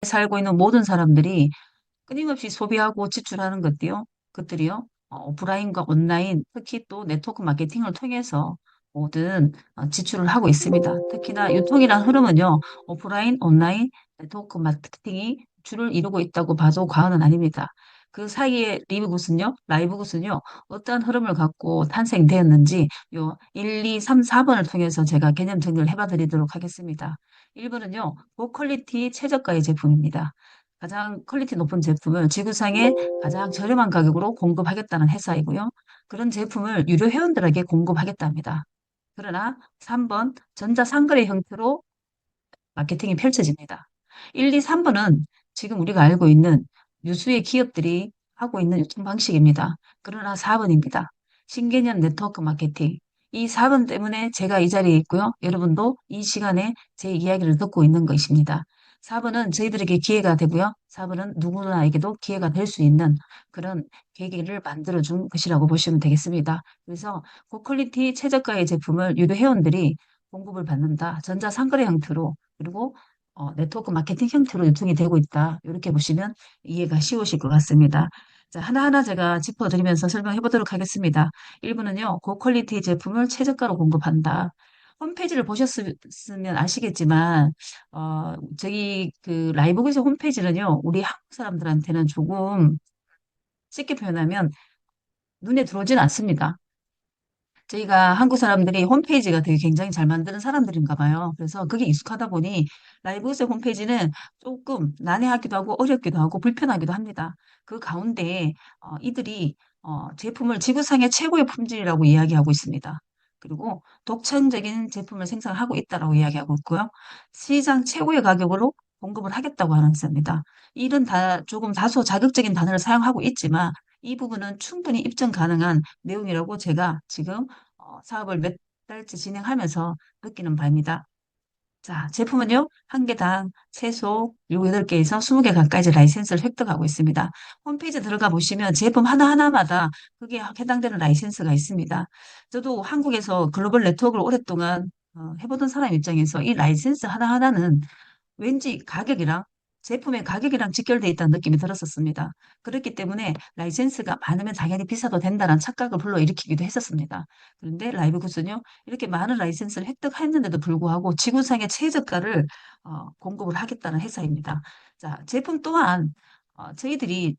살고 있는 모든 사람들이 끊임없이 소비하고 지출하는 것들이요. 오프라인과 온라인, 특히 또 네트워크 마케팅을 통해서 모든 지출을 하고 있습니다. 특히나 유통이란 흐름은요, 오프라인, 온라인, 네트워크 마케팅이 주를 이루고 있다고 봐도 과언은 아닙니다. 그 사이에 라이브굿은요, 어떠한 흐름을 갖고 탄생되었는지 요 1, 2, 3, 4번을 통해서 제가 개념 정리를 해봐 드리도록 하겠습니다. 1번은요, 고퀄리티 최저가의 제품입니다. 가장 퀄리티 높은 제품을 지구상에 가장 저렴한 가격으로 공급하겠다는 회사이고요. 그런 제품을 유료 회원들에게 공급하겠답니다. 그러나 3번 전자상거래 형태로 마케팅이 펼쳐집니다. 1, 2, 3번은 지금 우리가 알고 있는 유수의 기업들이 하고 있는 유통 방식입니다. 그러나 4번입니다. 신개념 네트워크 마케팅. 이 4번 때문에 제가 이 자리에 있고요. 여러분도 이 시간에 제 이야기를 듣고 있는 것입니다. 4번은 저희들에게 기회가 되고요. 4번은 누구나에게도 기회가 될 수 있는 그런 계기를 만들어준 것이라고 보시면 되겠습니다. 그래서 고퀄리티 최저가의 제품을 유료 회원들이 공급을 받는다. 전자상거래 형태로 그리고 네트워크 마케팅 형태로 유통이 되고 있다. 이렇게 보시면 이해가 쉬우실 것 같습니다. 자, 하나하나 제가 짚어드리면서 설명해 보도록 하겠습니다. 1부는요, 고퀄리티 제품을 최저가로 공급한다. 홈페이지를 보셨으면 아시겠지만, 저희 그 라이브기사 홈페이지는요, 우리 한국 사람들한테는 조금 쉽게 표현하면 눈에 들어오지는 않습니다. 저희가 한국 사람들이 홈페이지가 되게 굉장히 잘 만드는 사람들인가 봐요. 그래서 그게 익숙하다 보니 라이브스 홈페이지는 조금 난해하기도 하고 어렵기도 하고 불편하기도 합니다. 그 가운데 이들이 제품을 지구상의 최고의 품질이라고 이야기하고 있습니다. 그리고 독창적인 제품을 생산하고 있다라고 이야기하고 있고요. 시장 최고의 가격으로 공급을 하겠다고 하는 것입니다. 이런 조금 다소 자극적인 단어를 사용하고 있지만 이 부분은 충분히 입증 가능한 내용이라고 제가 지금 사업을 몇 달째 진행하면서 느끼는 바입니다. 자, 제품은요, 한 개당 최소 7, 8개에서 20개 가까이 라이센스를 획득하고 있습니다. 홈페이지 들어가 보시면 제품 하나하나마다 그게 해당되는 라이센스가 있습니다. 저도 한국에서 글로벌 네트워크를 오랫동안 해보던 사람 입장에서 이 라이센스 하나하나는 왠지 가격이랑 제품의 가격이랑 직결돼 있다는 느낌이 들었었습니다. 그렇기 때문에 라이센스가 많으면 당연히 비싸도 된다는 착각을 불러일으키기도 했었습니다. 그런데 라이브 굿은요, 이렇게 많은 라이센스를 획득했는데도 불구하고 지구상의 최저가를 공급을 하겠다는 회사입니다. 자, 제품 또한 저희들이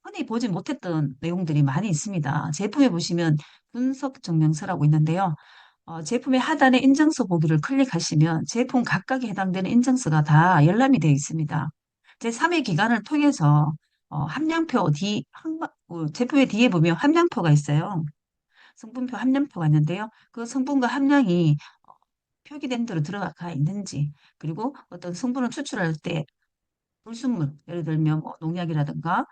흔히 보지 못했던 내용들이 많이 있습니다. 제품에 보시면 분석 증명서라고 있는데요. 제품의 하단에 인증서 보기를 클릭하시면 제품 각각에 해당되는 인증서가 다 열람이 되어 있습니다. 제3의 기관을 통해서 제품의 뒤에 보면 함량표가 있어요. 성분표 함량표가 있는데요. 그 성분과 함량이 표기된 대로 들어가 있는지, 그리고 어떤 성분을 추출할 때 불순물, 예를 들면 뭐 농약이라든가,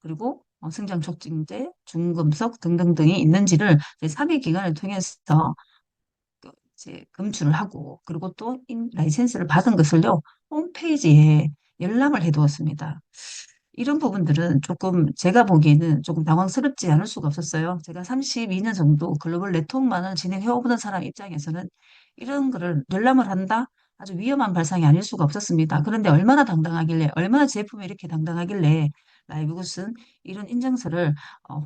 그리고 성장 촉진제, 중금속 등등등이 있는지를 제3의 기관을 통해서 이제 검출을 하고 그리고 또 라이센스를 받은 것을요 홈페이지에 열람을 해두었습니다. 이런 부분들은 조금 제가 보기에는 조금 당황스럽지 않을 수가 없었어요. 제가 32년 정도 글로벌 네트워크만을 진행해오던 사람 입장에서는 이런 거를 열람을 한다? 아주 위험한 발상이 아닐 수가 없었습니다. 그런데 얼마나 당당하길래, 얼마나 제품이 이렇게 당당하길래 라이브굿은 이런 인증서를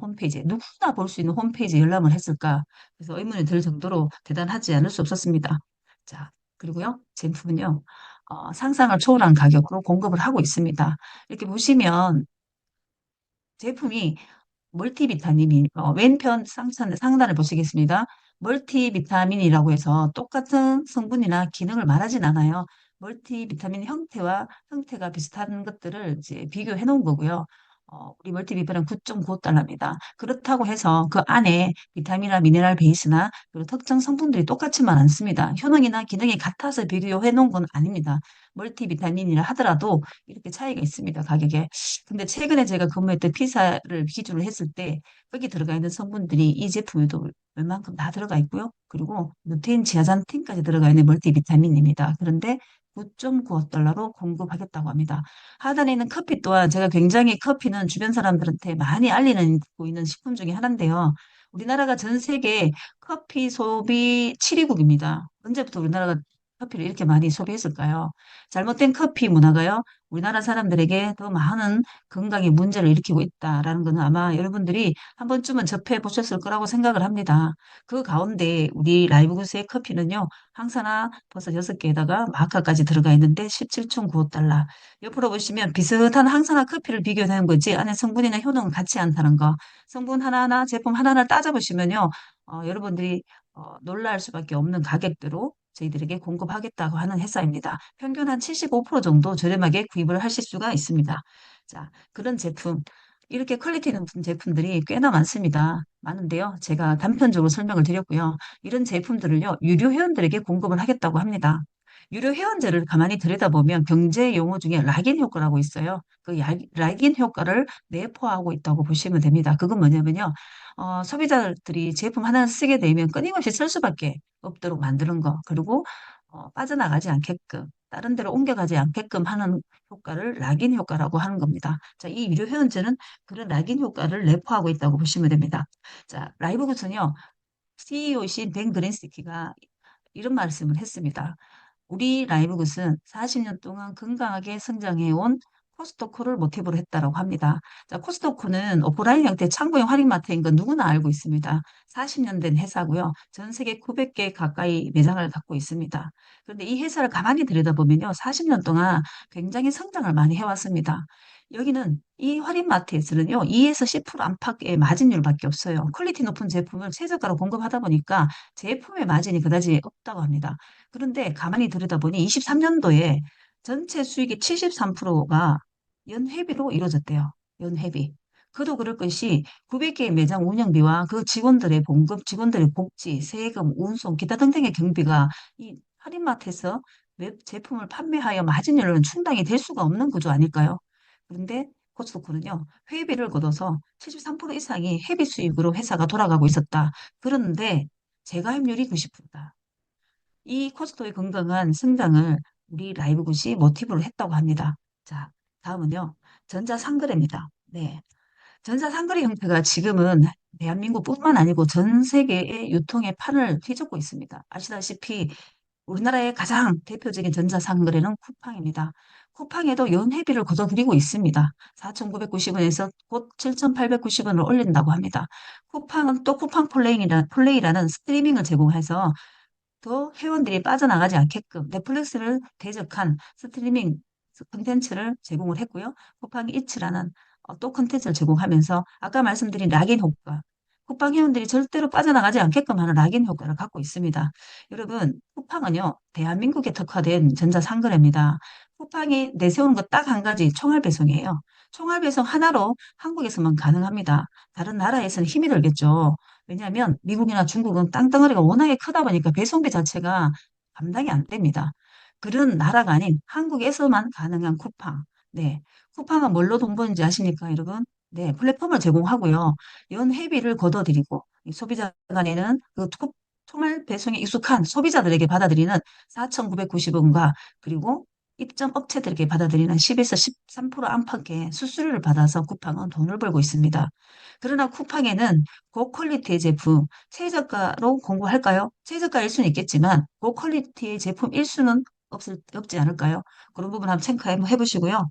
홈페이지에 누구나 볼 수 있는 홈페이지에 열람을 했을까? 그래서 의문이 들 정도로 대단하지 않을 수 없었습니다. 자, 그리고요, 제품은요, 상상을 초월한 가격으로 공급을 하고 있습니다. 이렇게 보시면 제품이 멀티비타민이 왼편 상단을 보시겠습니다. 멀티비타민이라고 해서 똑같은 성분이나 기능을 말하진 않아요. 멀티비타민 형태가 비슷한 것들을 이제 비교해 놓은 거고요. 우리 멀티비타민은 9.9달러입니다. 그렇다고 해서 그 안에 비타민이나 미네랄 베이스나 그리고 특정 성분들이 똑같지만 않습니다. 효능이나 기능이 같아서 비교해 놓은 건 아닙니다. 멀티비타민이라 하더라도 이렇게 차이가 있습니다. 가격에. 근데 최근에 제가 근무했던 피사를 기준으로 했을 때 거기 들어가 있는 성분들이 이 제품에도 웬만큼 다 들어가 있고요. 그리고 루테인, 지아잔틴까지 들어가 있는 멀티비타민입니다. 그런데 9.95달러로 공급하겠다고 합니다. 하단에 있는 커피 또한 제가 굉장히 커피는 주변 사람들한테 많이 알리고 있는 식품 중에 하나인데요. 우리나라가 전 세계 커피 소비 7위국입니다. 언제부터 우리나라가 커피를 이렇게 많이 소비했을까요? 잘못된 커피 문화가요, 우리나라 사람들에게 더 많은 건강에 문제를 일으키고 있다라는 것은 아마 여러분들이 한 번쯤은 접해 보셨을 거라고 생각을 합니다. 그 가운데 우리 라이브구스의 커피는요, 항산화 버섯 6개에다가 마카까지 들어가 있는데 17.95달러. 옆으로 보시면 비슷한 항산화 커피를 비교하는 거지 안에 성분이나 효능은 같지 않다는 거. 성분 하나하나 제품 하나하나 따져보시면요, 여러분들이 놀랄 수밖에 없는 가격대로 저희들에게 공급하겠다고 하는 회사입니다. 평균 한 75% 정도 저렴하게 구입을 하실 수가 있습니다. 자, 그런 제품, 이렇게 퀄리티 높은 제품들이 꽤나 많습니다. 많은데요. 제가 단편적으로 설명을 드렸고요. 이런 제품들을요, 유료 회원들에게 공급을 하겠다고 합니다. 유료 회원제를 가만히 들여다보면 경제 용어 중에 락인 효과라고 있어요. 그 락인 효과를 내포하고 있다고 보시면 됩니다. 그건 뭐냐면요. 소비자들이 제품 하나 쓰게 되면 끊임없이 쓸 수밖에 없도록 만드는 거. 그리고 빠져나가지 않게끔, 다른 데로 옮겨가지 않게끔 하는 효과를 락인 효과라고 하는 겁니다. 자, 이 유료 회원제는 그런 락인 효과를 내포하고 있다고 보시면 됩니다. 자, 라이브구은요, CEO이신 벤 그린스키가 이런 말씀을 했습니다. 우리 라이브굿은 40년 동안 건강하게 성장해온 코스트코를 모티브로 했다고 합니다. 자, 코스트코는 오프라인 형태 창고형 할인마트인 건 누구나 알고 있습니다. 40년 된 회사고요. 전 세계 900개 가까이 매장을 갖고 있습니다. 그런데 이 회사를 가만히 들여다보면요. 40년 동안 굉장히 성장을 많이 해왔습니다. 여기는 이 할인마트에서는요. 2에서 10% 안팎의 마진율밖에 없어요. 퀄리티 높은 제품을 최저가로 공급하다 보니까 제품의 마진이 그다지 없다고 합니다. 그런데 가만히 들여다보니 23년도에 전체 수익의 73%가 연회비로 이루어졌대요. 연회비. 그도 그럴 것이 900개의 매장 운영비와 그 직원들의 봉급, 직원들의 복지, 세금, 운송, 기타 등등의 경비가 이 할인마트에서 웹 제품을 판매하여 마진율은 충당이 될 수가 없는 구조 아닐까요? 그런데 코스트코는요, 회비를 걷어서 73% 이상이 회비 수익으로 회사가 돌아가고 있었다. 그런데 재가입률이 90%다. 이 코스토의 건강한 성장을 우리 라이브굿이 모티브로 했다고 합니다. 자, 다음은요. 전자상거래입니다. 네. 전자상거래 형태가 지금은 대한민국뿐만 아니고 전 세계의 유통의 판을 휘젓고 있습니다. 아시다시피 우리나라의 가장 대표적인 전자상거래는 쿠팡입니다. 쿠팡에도 연회비를 걷어들이고 있습니다. 4,990원에서 곧 7,890원을 올린다고 합니다. 쿠팡은 또 쿠팡 플레이라는 스트리밍을 제공해서 더 회원들이 빠져나가지 않게끔 넷플릭스를 대적한 스트리밍 콘텐츠를 제공을 했고요. 쿠팡이 이츠라는 또 콘텐츠를 제공하면서 아까 말씀드린 락인 효과, 쿠팡 회원들이 절대로 빠져나가지 않게끔 하는 락인 효과를 갖고 있습니다. 여러분, 쿠팡은요, 대한민국에 특화된 전자상거래입니다. 쿠팡이 내세우는 것 딱 한 가지, 총알 배송이에요. 총알 배송 하나로 한국에서만 가능합니다. 다른 나라에서는 힘이 들겠죠. 왜냐하면 미국이나 중국은 땅덩어리가 워낙에 크다 보니까 배송비 자체가 감당이 안 됩니다. 그런 나라가 아닌 한국에서만 가능한 쿠팡. 네. 쿠팡은 뭘로 돈 버는지 아십니까, 여러분? 네. 플랫폼을 제공하고요. 연회비를 걷어들이고 이 소비자 간에는 그 총알 배송에 익숙한 소비자들에게 받아들이는 4,990원과 그리고 입점 업체들에게 받아들이는 10에서 13% 안팎의 수수료를 받아서 쿠팡은 돈을 벌고 있습니다. 그러나 쿠팡에는 고퀄리티의 제품, 최저가로 공부할까요? 최저가일 수는 있겠지만 고퀄리티의 제품 일수는 없지 않을까요? 그런 부분 한번 체크해 보시고요.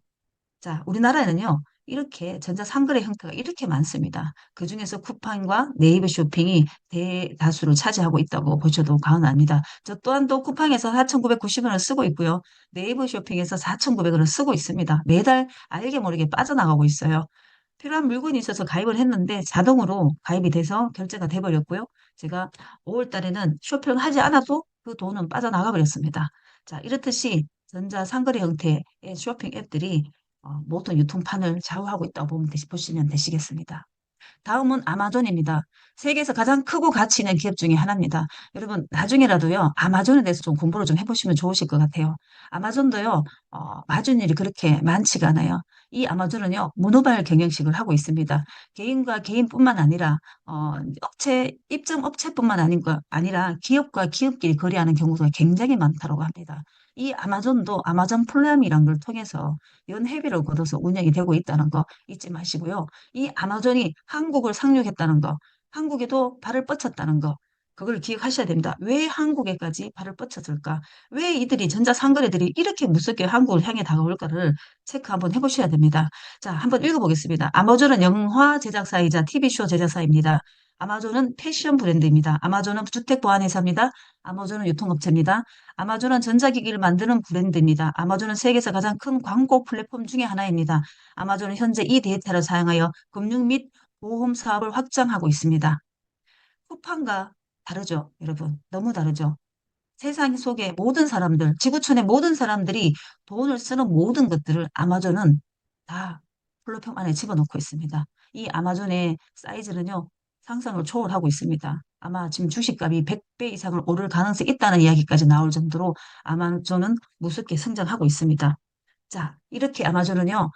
자, 우리나라에는요, 이렇게 전자상거래 형태가 이렇게 많습니다. 그중에서 쿠팡과 네이버 쇼핑이 대다수를 차지하고 있다고 보셔도 과언 아닙니다. 저 또한도 쿠팡에서 4,990원을 쓰고 있고요. 네이버 쇼핑에서 4,900원을 쓰고 있습니다. 매달 알게 모르게 빠져나가고 있어요. 필요한 물건이 있어서 가입을 했는데 자동으로 가입이 돼서 결제가 돼버렸고요. 제가 5월 달에는 쇼핑을 하지 않아도 그 돈은 빠져나가 버렸습니다. 자, 이렇듯이 전자상거래 형태의 쇼핑 앱들이 모든 유통판을 좌우하고 있다고 보시면 되시겠습니다. 다음은 아마존입니다. 세계에서 가장 크고 가치 있는 기업 중에 하나입니다. 여러분, 나중에라도요, 아마존에 대해서 좀 공부를 좀 해보시면 좋으실 것 같아요. 아마존도요, 마준일이 그렇게 많지가 않아요. 이 아마존은요, 모노발 경영식을 하고 있습니다. 개인과 개인뿐만 아니라, 입점 업체뿐만 아니라 기업과 기업끼리 거래하는 경우가 굉장히 많다고 합니다. 이 아마존도 아마존 프라임이라는 걸 통해서 연회비를 걷어서 운영이 되고 있다는 거 잊지 마시고요. 이 아마존이 한국을 상륙했다는 거, 한국에도 발을 뻗쳤다는 거, 그걸 기억하셔야 됩니다. 왜 한국에까지 발을 뻗쳤을까? 왜 이들이 전자상거래들이 이렇게 무섭게 한국을 향해 다가올까를 체크 한번 해보셔야 됩니다. 자, 한번 읽어보겠습니다. 아마존은 영화 제작사이자 TV쇼 제작사입니다. 아마존은 패션 브랜드입니다. 아마존은 주택 보안 회사입니다. 아마존은 유통업체입니다. 아마존은 전자기기를 만드는 브랜드입니다. 아마존은 세계에서 가장 큰 광고 플랫폼 중에 하나입니다. 아마존은 현재 이 데이터를 사용하여 금융 및 보험 사업을 확장하고 있습니다. 쿠팡과 다르죠, 여러분. 너무 다르죠. 세상 속의 모든 사람들, 지구촌의 모든 사람들이 돈을 쓰는 모든 것들을 아마존은 다 플랫폼 안에 집어넣고 있습니다. 이 아마존의 사이즈는요, 상상을 초월하고 있습니다. 아마 지금 주식값이 100배 이상을 오를 가능성이 있다는 이야기까지 나올 정도로 아마존은 무섭게 성장하고 있습니다. 자, 이렇게 아마존은요,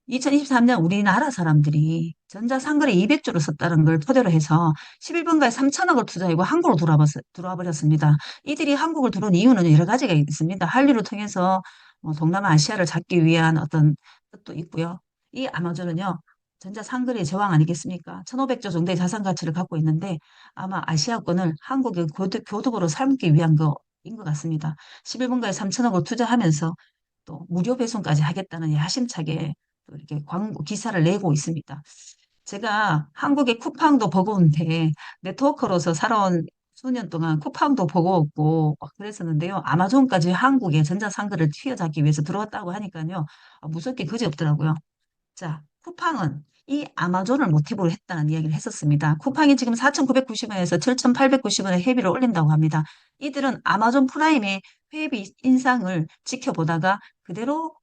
2023년 우리나라 사람들이 전자상거래 200조를 썼다는 걸 토대로 해서 11번가에 3천억을 투자하고 한국으로 들어와 버렸습니다. 이들이 한국을 들어온 이유는 여러 가지가 있습니다. 한류를 통해서 동남아시아를 잡기 위한 어떤 뜻도 있고요. 이 아마존은요, 전자상거래 제왕 아니겠습니까? 1,500조 정도의 자산 가치를 갖고 있는데 아마 아시아권을 한국의 교두보로 삼기 위한 거인 것 같습니다. 11번가에 3천억을 투자하면서 또 무료 배송까지 하겠다는 야심차게 또 이렇게 광고 기사를 내고 있습니다. 제가 한국의 쿠팡도 버거운데 네트워커로서 살아온 수년 동안 쿠팡도 버거웠고 막 그랬었는데요. 아마존까지 한국에 전자상거래를 튀어잡기 위해서 들어왔다고 하니까요. 무섭게 그지없더라고요. 자, 쿠팡은 이 아마존을 모티브로 했다는 이야기를 했었습니다. 쿠팡이 지금 4,990원에서 7,890원에 회비를 올린다고 합니다. 이들은 아마존 프라임의 회비 인상을 지켜보다가 그대로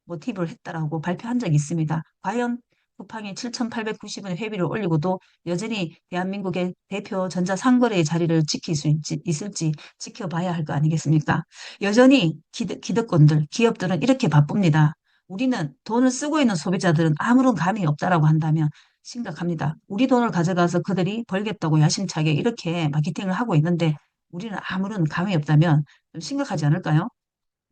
모티브를 했다라고 발표한 적이 있습니다. 과연 쿠팡이 7,890원의 회비를 올리고도 여전히 대한민국의 대표 전자상거래의 자리를 지킬 수 있을지 지켜봐야 할 거 아니겠습니까? 여전히 기득권들, 기업들은 이렇게 바쁩니다. 우리는 돈을 쓰고 있는 소비자들은 아무런 감이 없다라고 한다면 심각합니다. 우리 돈을 가져가서 그들이 벌겠다고 야심차게 이렇게 마케팅을 하고 있는데 우리는 아무런 감이 없다면 좀 심각하지 않을까요?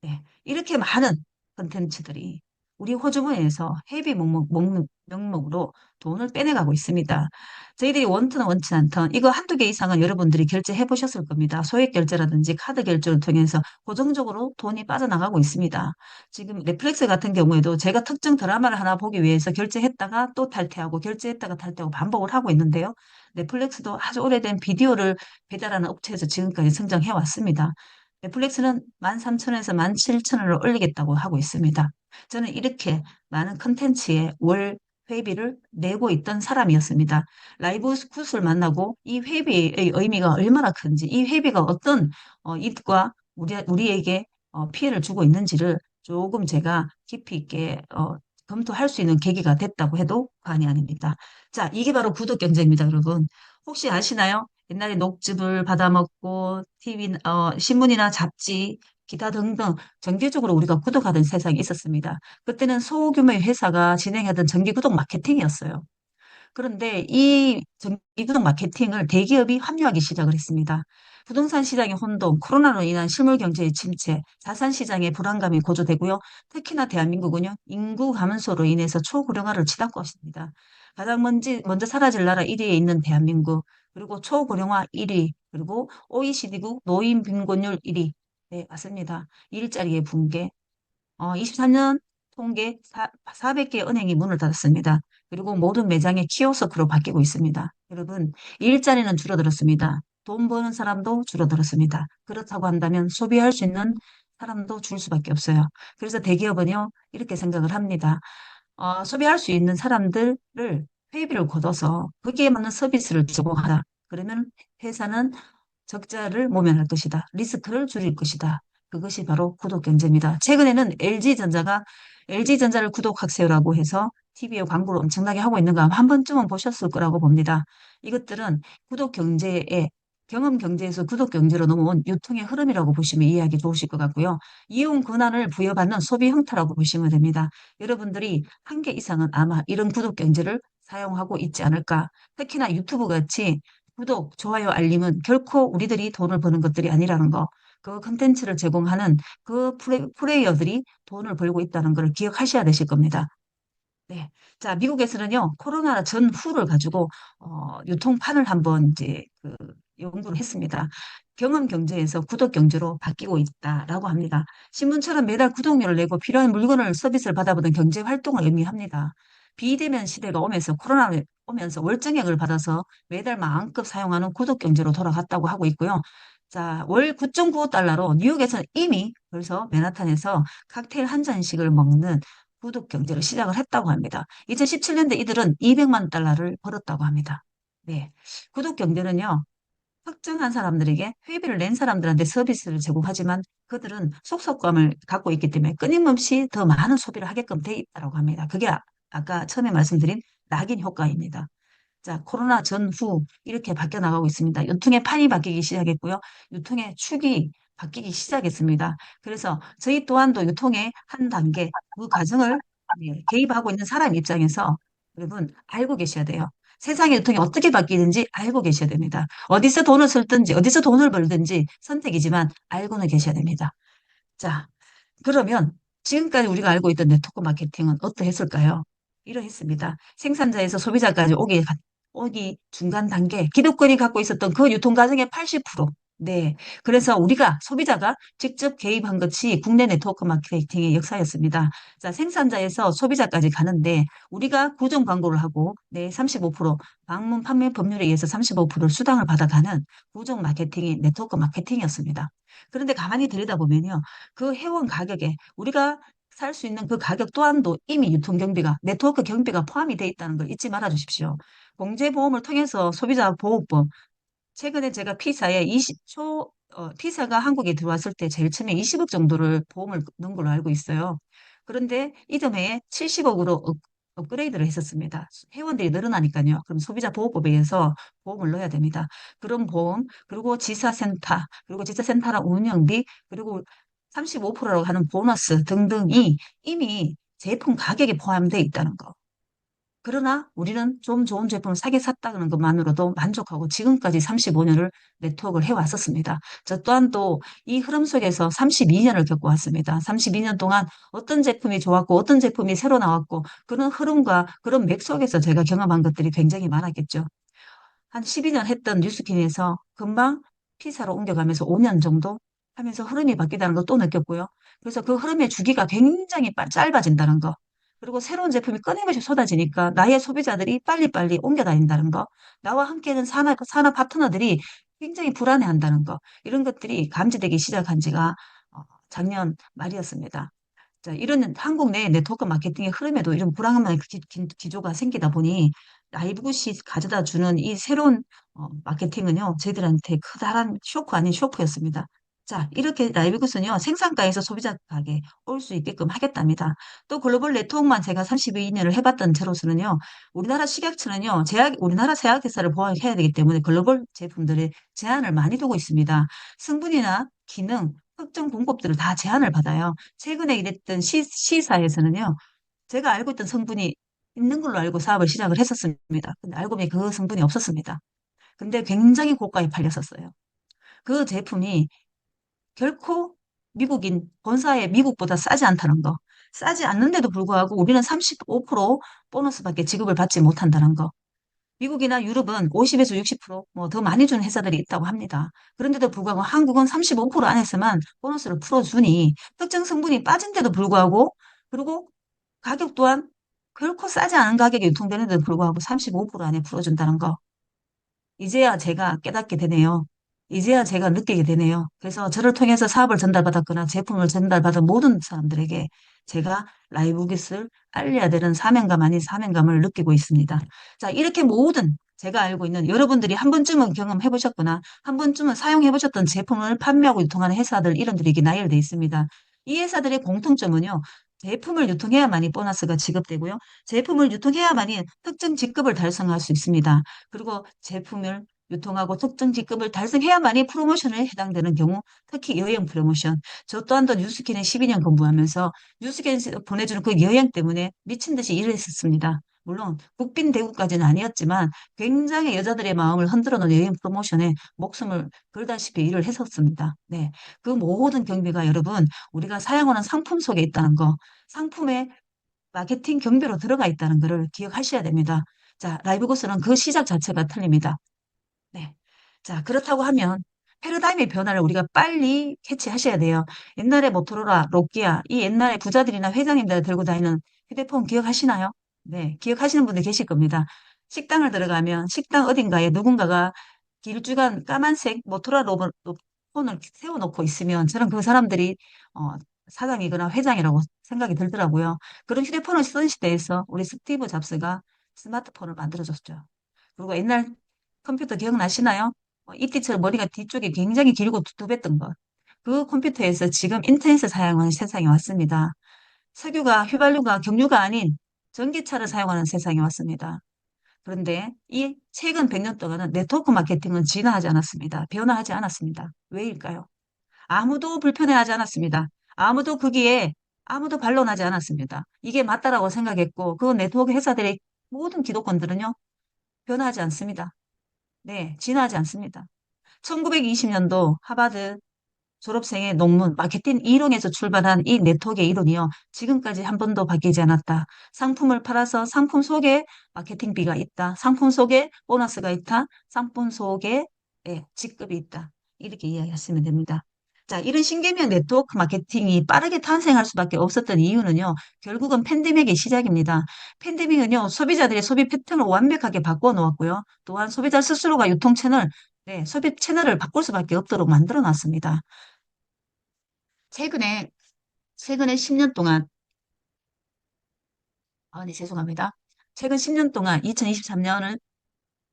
네, 이렇게 많은 컨텐츠들이 우리 호주머니에서 헤비 명목으로 돈을 빼내가고 있습니다. 저희들이 원턴 원치 않던 이거 한두 개 이상은 여러분들이 결제해 보셨을 겁니다. 소액 결제라든지 카드 결제를 통해서 고정적으로 돈이 빠져나가고 있습니다. 지금 넷플릭스 같은 경우에도 제가 특정 드라마를 하나 보기 위해서 결제했다가 또 탈퇴하고 결제했다가 탈퇴하고 반복을 하고 있는데요. 넷플릭스도 아주 오래된 비디오를 배달하는 업체에서 지금까지 성장해 왔습니다. 넷플릭스는 13,000원에서 17,000원을 올리겠다고 하고 있습니다. 저는 이렇게 많은 컨텐츠에 월 회비를 내고 있던 사람이었습니다. 라이브 굿을 만나고 이 회비의 의미가 얼마나 큰지, 이 회비가 어떤 이득과 우리에게 피해를 주고 있는지를 조금 제가 깊이 있게 검토할 수 있는 계기가 됐다고 해도 과언이 아닙니다. 자, 이게 바로 구독 경제입니다, 여러분. 혹시 아시나요? 옛날에 녹즙을 받아먹고 신문이나 잡지, 기타 등등 정기적으로 우리가 구독하던 세상이 있었습니다. 그때는 소규모의 회사가 진행하던 정기 구독 마케팅이었어요. 그런데 이 정기구독 마케팅을 대기업이 합류하기 시작을 했습니다. 부동산 시장의 혼동, 코로나로 인한 실물 경제의 침체, 자산 시장의 불안감이 고조되고요. 특히나 대한민국은요, 인구 감소로 인해서 초고령화를 치닫고 있습니다. 가장 먼저 사라질 나라 1위에 있는 대한민국, 그리고 초고령화 1위, 그리고 OECD국 노인 빈곤율 1위. 네, 맞습니다. 일자리의 붕괴, 23년 통계 400개 은행이 문을 닫았습니다. 그리고 모든 매장이 키오스크로 바뀌고 있습니다. 여러분, 일자리는 줄어들었습니다. 돈 버는 사람도 줄어들었습니다. 그렇다고 한다면 소비할 수 있는 사람도 줄 수밖에 없어요. 그래서 대기업은요, 이렇게 생각을 합니다. 소비할 수 있는 사람들을 회비를 걷어서 거기에 맞는 서비스를 제공하라. 그러면 회사는 적자를 모면할 것이다. 리스크를 줄일 것이다. 그것이 바로 구독 경제입니다. 최근에는 LG전자를 구독하세요라고 해서 TV에 광고를 엄청나게 하고 있는 거 한 번쯤은 보셨을 거라고 봅니다. 이것들은 구독 경제의 경험 경제에서 구독 경제로 넘어온 유통의 흐름이라고 보시면 이해하기 좋으실 것 같고요. 이용 권한을 부여받는 소비 형태라고 보시면 됩니다. 여러분들이 한 개 이상은 아마 이런 구독 경제를 사용하고 있지 않을까. 특히나 유튜브 같이 구독, 좋아요, 알림은 결코 우리들이 돈을 버는 것들이 아니라는 거. 그 컨텐츠를 제공하는 그 플레이어들이 돈을 벌고 있다는 걸 기억하셔야 되실 겁니다. 네. 자, 미국에서는요, 코로나 전후를 가지고, 유통판을 한번 이제 연구를 했습니다. 경험 경제에서 구독 경제로 바뀌고 있다라고 합니다. 신문처럼 매달 구독료를 내고 필요한 물건을 서비스를 받아보던 경제 활동을 의미합니다. 비대면 시대가 오면서 코로나를 오면서 월정액을 받아서 매달 만급 사용하는 구독 경제로 돌아갔다고 하고 있고요. 자, 월 9.95달러로 뉴욕에서는 이미 벌써 맨하탄에서 칵테일 한 잔씩을 먹는 구독 경제를 시작을 했다고 합니다. 2017년대 이들은 200만 달러를 벌었다고 합니다. 네. 구독 경제는요, 특정한 사람들에게 회비를 낸 사람들한테 서비스를 제공하지만 그들은 속속감을 갖고 있기 때문에 끊임없이 더 많은 소비를 하게끔 돼 있다고 합니다. 그게 아까 처음에 말씀드린 낙인 효과입니다. 자, 코로나 전후 이렇게 바뀌어 나가고 있습니다. 유통의 판이 바뀌기 시작했고요. 유통의 축이 바뀌기 시작했습니다. 그래서 저희 또한도 유통의 한 단계, 그 과정을 개입하고 있는 사람 입장에서 여러분 알고 계셔야 돼요. 세상의 유통이 어떻게 바뀌는지 알고 계셔야 됩니다. 어디서 돈을 쓸든지, 어디서 돈을 벌든지 선택이지만 알고는 계셔야 됩니다. 자, 그러면 지금까지 우리가 알고 있던 네트워크 마케팅은 어떠했을까요? 이러했습니다. 생산자에서 소비자까지 오기 중간 단계, 기득권이 갖고 있었던 그 유통 과정의 80%. 네. 그래서 우리가 소비자가 직접 개입한 것이 국내 네트워크 마케팅의 역사였습니다. 자, 생산자에서 소비자까지 가는데 우리가 고정 광고를 하고 네, 35% 방문 판매 법률에 의해서 35%를 수당을 받아가는 고정 마케팅이 네트워크 마케팅이었습니다. 그런데 가만히 들여다보면요. 그 회원 가격에 우리가 살 수 있는 그 가격 또한도 이미 유통경비가, 네트워크 경비가 포함이 돼 있다는 걸 잊지 말아 주십시오. 공제보험을 통해서 소비자보호법, 최근에 제가 피사에 20초, 피사가 한국에 들어왔을 때 제일 처음에 20억 정도를 보험을 넣은 걸로 알고 있어요. 그런데 이듬해 70억으로 업그레이드를 했었습니다. 회원들이 늘어나니까요. 그럼 소비자보호법에 의해서 보험을 넣어야 됩니다. 그런 보험, 그리고 지사센터, 그리고 지사센터랑 운영비, 그리고 35%라고 하는 보너스 등등이 이미 제품 가격에 포함되어 있다는 거. 그러나 우리는 좀 좋은 제품을 사게 샀다는 것만으로도 만족하고 지금까지 35년을 네트워크를 해왔었습니다. 저 또한 또 이 흐름 속에서 32년을 겪어왔습니다. 32년 동안 어떤 제품이 좋았고 어떤 제품이 새로 나왔고 그런 흐름과 그런 맥 속에서 제가 경험한 것들이 굉장히 많았겠죠. 한 12년 했던 뉴스킨에서 금방 피사로 옮겨가면서 5년 정도 하면서 흐름이 바뀌다는 걸 또 느꼈고요. 그래서 그 흐름의 주기가 굉장히 짧아진다는 거. 그리고 새로운 제품이 끊임없이 쏟아지니까 나의 소비자들이 빨리빨리 옮겨 다닌다는 거. 나와 함께하는 산업 파트너들이 굉장히 불안해한다는 거. 이런 것들이 감지되기 시작한 지가 작년 말이었습니다. 자, 이런 한국 내 네트워크 마케팅의 흐름에도 이런 불안한 기조가 생기다 보니 라이브굿이 가져다 주는 이 새로운 마케팅은요, 저희들한테 커다란 쇼크 아닌 쇼크였습니다. 자, 이렇게 라이브굿은요, 생산가에서 소비자 가게 올 수 있게끔 하겠답니다. 또 글로벌 네트워크만 제가 32년을 해봤던 제로서는요, 우리나라 식약처는요, 우리나라 제약회사를 보호해야 되기 때문에 글로벌 제품들의 제한을 많이 두고 있습니다. 성분이나 기능, 특정 공법들을 다 제한을 받아요. 최근에 일했던 C사에서는요, 제가 알고 있던 성분이 있는 걸로 알고 사업을 시작을 했었습니다. 근데 알고 보니 그 성분이 없었습니다. 근데 굉장히 고가에 팔렸었어요. 그 제품이 결코 미국인 본사의 미국보다 싸지 않다는 거. 싸지 않는데도 불구하고 우리는 35% 보너스밖에 지급을 받지 못한다는 거. 미국이나 유럽은 50에서 60%뭐 더 많이 주는 회사들이 있다고 합니다. 그런데도 불구하고 한국은 35% 안에서만 보너스를 풀어주니 특정 성분이 빠진데도 불구하고 그리고 가격 또한 결코 싸지 않은 가격에 유통되는데도 불구하고 35% 안에 풀어준다는 거. 이제야 제가 깨닫게 되네요. 이제야 제가 느끼게 되네요. 그래서 저를 통해서 사업을 전달받았거나 제품을 전달받은 모든 사람들에게 제가 라이브깃을 알려야 되는 사명감 아닌 사명감을 느끼고 있습니다. 자, 이렇게 모든 제가 알고 있는 여러분들이 한 번쯤은 경험해 보셨거나 한 번쯤은 사용해 보셨던 제품을 판매하고 유통하는 회사들 이름들이 나열되어 있습니다. 이 회사들의 공통점은요. 제품을 유통해야만이 보너스가 지급되고요. 제품을 유통해야만이 특정 직급을 달성할 수 있습니다. 그리고 제품을 유통하고 특정 직급을 달성해야만이 프로모션에 해당되는 경우, 특히 여행 프로모션. 저 또한도 뉴스킨에 12년 근무하면서 뉴스킨에서 보내주는 그 여행 때문에 미친 듯이 일을 했었습니다. 물론 국빈 대우까지는 아니었지만 굉장히 여자들의 마음을 흔들어 놓은 여행 프로모션에 목숨을 걸다시피 일을 했었습니다. 네. 그 모든 경비가 여러분 우리가 사용하는 상품 속에 있다는 거. 상품의 마케팅 경비로 들어가 있다는 것을 기억하셔야 됩니다. 자, 라이브 고스는 그 시작 자체가 틀립니다. 네. 자, 그렇다고 하면 패러다임의 변화를 우리가 빨리 캐치하셔야 돼요. 옛날에 모토로라, 노키아, 이 옛날에 부자들이나 회장님들 들고 다니는 휴대폰 기억하시나요? 네, 기억하시는 분들 계실 겁니다. 식당을 들어가면 식당 어딘가에 누군가가 길쭉한 까만색 모토로라 폰을 세워놓고 있으면 저는 그 사람들이 어, 사장이거나 회장이라고 생각이 들더라고요. 그런 휴대폰을 쓰던 시대에서 우리 스티브 잡스가 스마트폰을 만들어줬죠. 그리고 옛날 컴퓨터 기억나시나요? 이티처럼 머리가 뒤쪽이 굉장히 길고 두툼했던 것. 그 컴퓨터에서 지금 인터넷을 사용하는 세상이 왔습니다. 석유가, 휘발유가 경유가 아닌 전기차를 사용하는 세상이 왔습니다. 그런데 이 최근 100년 동안은 네트워크 마케팅은 진화하지 않았습니다. 변화하지 않았습니다. 왜일까요? 아무도 불편해하지 않았습니다. 아무도 거기에 아무도 반론하지 않았습니다. 이게 맞다라고 생각했고 그 네트워크 회사들의 모든 기독권들은요 변하지 않습니다. 네, 진화하지 않습니다. 1920년도 하버드 졸업생의 논문, 마케팅 이론에서 출발한 이 네트워크의 이론이요. 지금까지 한 번도 바뀌지 않았다. 상품을 팔아서 상품 속에 마케팅비가 있다. 상품 속에 보너스가 있다. 상품 속에 직급이 있다. 이렇게 이야기하시면 됩니다. 자, 이런 신개념 네트워크 마케팅이 빠르게 탄생할 수밖에 없었던 이유는요. 결국은 팬데믹의 시작입니다. 팬데믹은요. 소비자들의 소비 패턴을 완벽하게 바꿔 놓았고요. 또한 소비자 스스로가 유통 채널, 소비 채널을 바꿀 수밖에 없도록 만들어 놨습니다. 최근에, 최근에 10년 동안, 네, 죄송합니다. 최근 10년 동안, 2023년을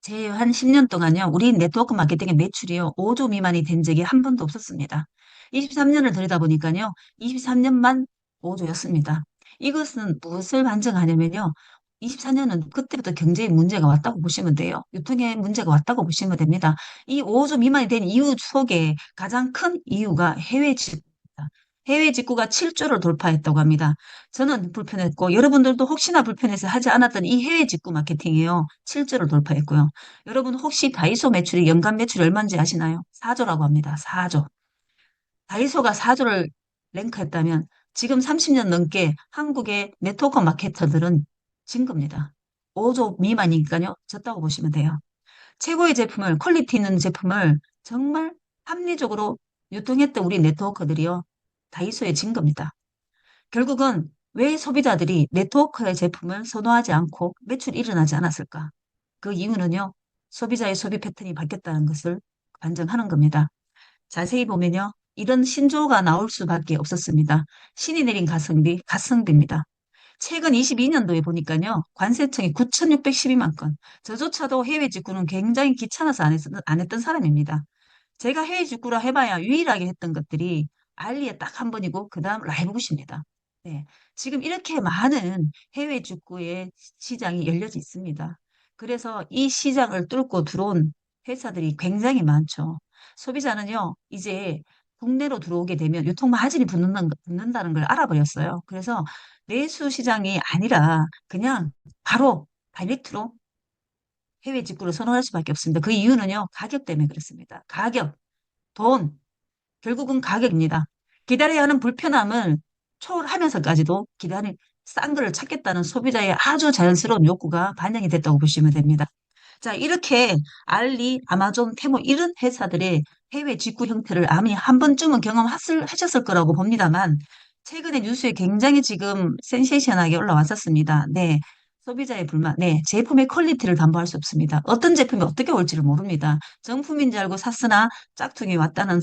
제한 10년 동안요, 우리 네트워크 마케팅의 매출이요, 5조 미만이 된 적이 한 번도 없었습니다. 23년을 들여다보니까요, 23년만 5조였습니다. 이것은 무엇을 반증하냐면요, 24년은 그때부터 경제에 문제가 왔다고 보시면 돼요. 유통에 문제가 왔다고 보시면 됩니다. 이 5조 미만이 된 이유 속에 가장 큰 이유가 해외 직구입니다. 해외 직구가 7조를 돌파했다고 합니다. 저는 불편했고 여러분들도 혹시나 불편해서 하지 않았던 이 해외 직구 마케팅이에요. 7조를 돌파했고요. 여러분 혹시 다이소 매출이 연간 매출이 얼마인지 아시나요? 4조라고 합니다. 4조. 다이소가 4조를 랭크했다면 지금 30년 넘게 한국의 네트워크 마케터들은 진 겁니다. 5조 미만이니까요. 졌다고 보시면 돼요. 최고의 제품을, 퀄리티 있는 제품을 정말 합리적으로 유통했던 우리 네트워크들이요. 다이소에 진 겁니다. 결국은 왜 소비자들이 네트워크의 제품을 선호하지 않고 매출이 일어나지 않았을까? 그 이유는요, 소비자의 소비 패턴이 바뀌었다는 것을 반증하는 겁니다. 자세히 보면요, 이런 신조어가 나올 수밖에 없었습니다. 신이 내린 가성비입니다. 최근 22년도에 보니까요, 관세청이 9,612만 건. 저조차도 해외 직구는 굉장히 귀찮아서 안 했던 사람입니다. 제가 해외 직구라 해봐야 유일하게 했던 것들이 알리에 딱 한 번이고, 그 다음 라이브굿입니다. 네. 지금 이렇게 많은 해외 직구의 시장이 열려져 있습니다. 그래서 이 시장을 뚫고 들어온 회사들이 굉장히 많죠. 소비자는요, 이제 국내로 들어오게 되면 유통 마진이 붙는다는 걸 알아버렸어요. 그래서 내수 시장이 아니라 그냥 바로 다이렉트로 해외 직구를 선호할 수밖에 없습니다. 그 이유는요, 가격 때문에 그렇습니다. 가격, 돈, 결국은 가격입니다. 기다려야 하는 불편함을 초월하면서까지도 싼 거를 찾겠다는 소비자의 아주 자연스러운 욕구가 반영이 됐다고 보시면 됩니다. 자, 이렇게 알리, 아마존, 테무 이런 회사들의 해외 직구 형태를 아미 한 번쯤은 경험하셨을 거라고 봅니다만 최근에 뉴스에 굉장히 지금 센세이션하게 올라왔었습니다. 네. 소비자의 불만, 네, 제품의 퀄리티를 담보할 수 없습니다. 어떤 제품이 어떻게 올지를 모릅니다. 정품인 줄 알고 샀으나 짝퉁이 왔다는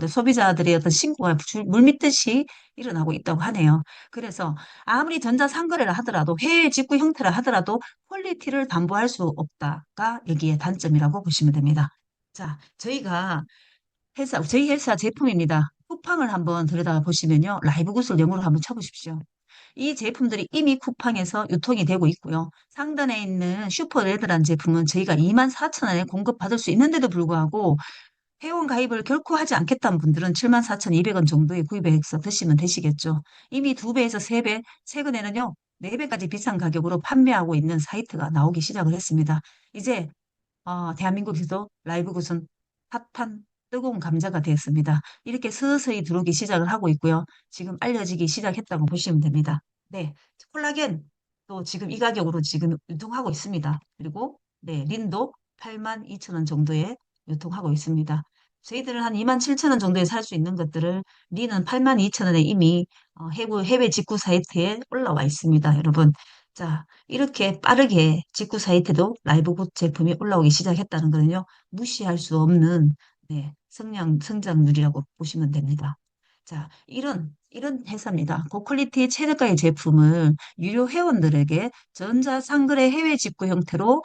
소비자들의 어떤 신고가 물밀듯이 일어나고 있다고 하네요. 그래서 아무리 전자상거래를 하더라도 해외 직구 형태를 하더라도 퀄리티를 담보할 수 없다가 여기에 단점이라고 보시면 됩니다. 자, 저희 회사 제품입니다. 쿠팡을 한번 들여다 보시면요. 라이브 굿을 영어로 한번 쳐보십시오. 이 제품들이 이미 쿠팡에서 유통이 되고 있고요. 상단에 있는 슈퍼레드란 제품은 저희가 24,000원에 공급받을 수 있는데도 불구하고 회원 가입을 결코 하지 않겠다는 분들은 74,200원 정도에 구입해서 드시면 되시겠죠. 이미 2배에서 3배, 최근에는요, 4배까지 비싼 가격으로 판매하고 있는 사이트가 나오기 시작을 했습니다. 이제 대한민국에서 라이브 굿은 핫한 뜨거운 감자가 되었습니다. 이렇게 서서히 들어오기 시작을 하고 있고요. 지금 알려지기 시작했다고 보시면 됩니다. 네, 콜라겐 또 지금 이 가격으로 지금 유통하고 있습니다. 그리고 네, 린도 8만 2천 원 정도에 유통하고 있습니다. 저희들은 한 2만 7천 원 정도에 살 수 있는 것들을 린은 8만 2천 원에 이미 해외 직구 사이트에 올라와 있습니다, 여러분. 자, 이렇게 빠르게 직구 사이트도 라이브 굿 제품이 올라오기 시작했다는 거는요, 무시할 수 없는 네, 성장률이라고 보시면 됩니다. 자, 이런 회사입니다. 고퀄리티 최저가의 제품을 유료 회원들에게 전자상거래 해외 직구 형태로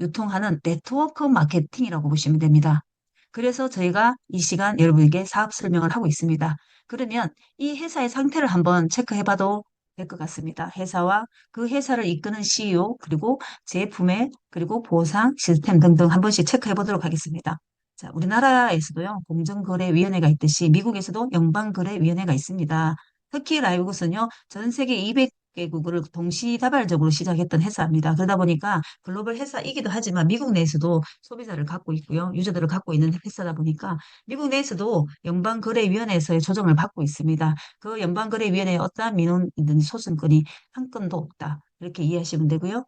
유통하는 네트워크 마케팅이라고 보시면 됩니다. 그래서 저희가 이 시간 여러분에게 사업 설명을 하고 있습니다. 그러면 이 회사의 상태를 한번 체크해 봐도 될 것 같습니다. 회사와 그 회사를 이끄는 CEO, 그리고 제품의, 그리고 보상 시스템 등등 한 번씩 체크해 보도록 하겠습니다. 자, 우리나라에서도요, 공정거래위원회가 있듯이 미국에서도 연방거래위원회가 있습니다. 특히 라이브굿은요, 전 세계 200개국을 동시다발적으로 시작했던 회사입니다. 그러다 보니까 글로벌 회사이기도 하지만 미국 내에서도 소비자를 갖고 있고요. 유저들을 갖고 있는 회사다 보니까 미국 내에서도 연방거래위원회에서의 조정을 받고 있습니다. 그 연방거래위원회에 어떠한 민원이든 소송건이 한 건도 없다. 이렇게 이해하시면 되고요.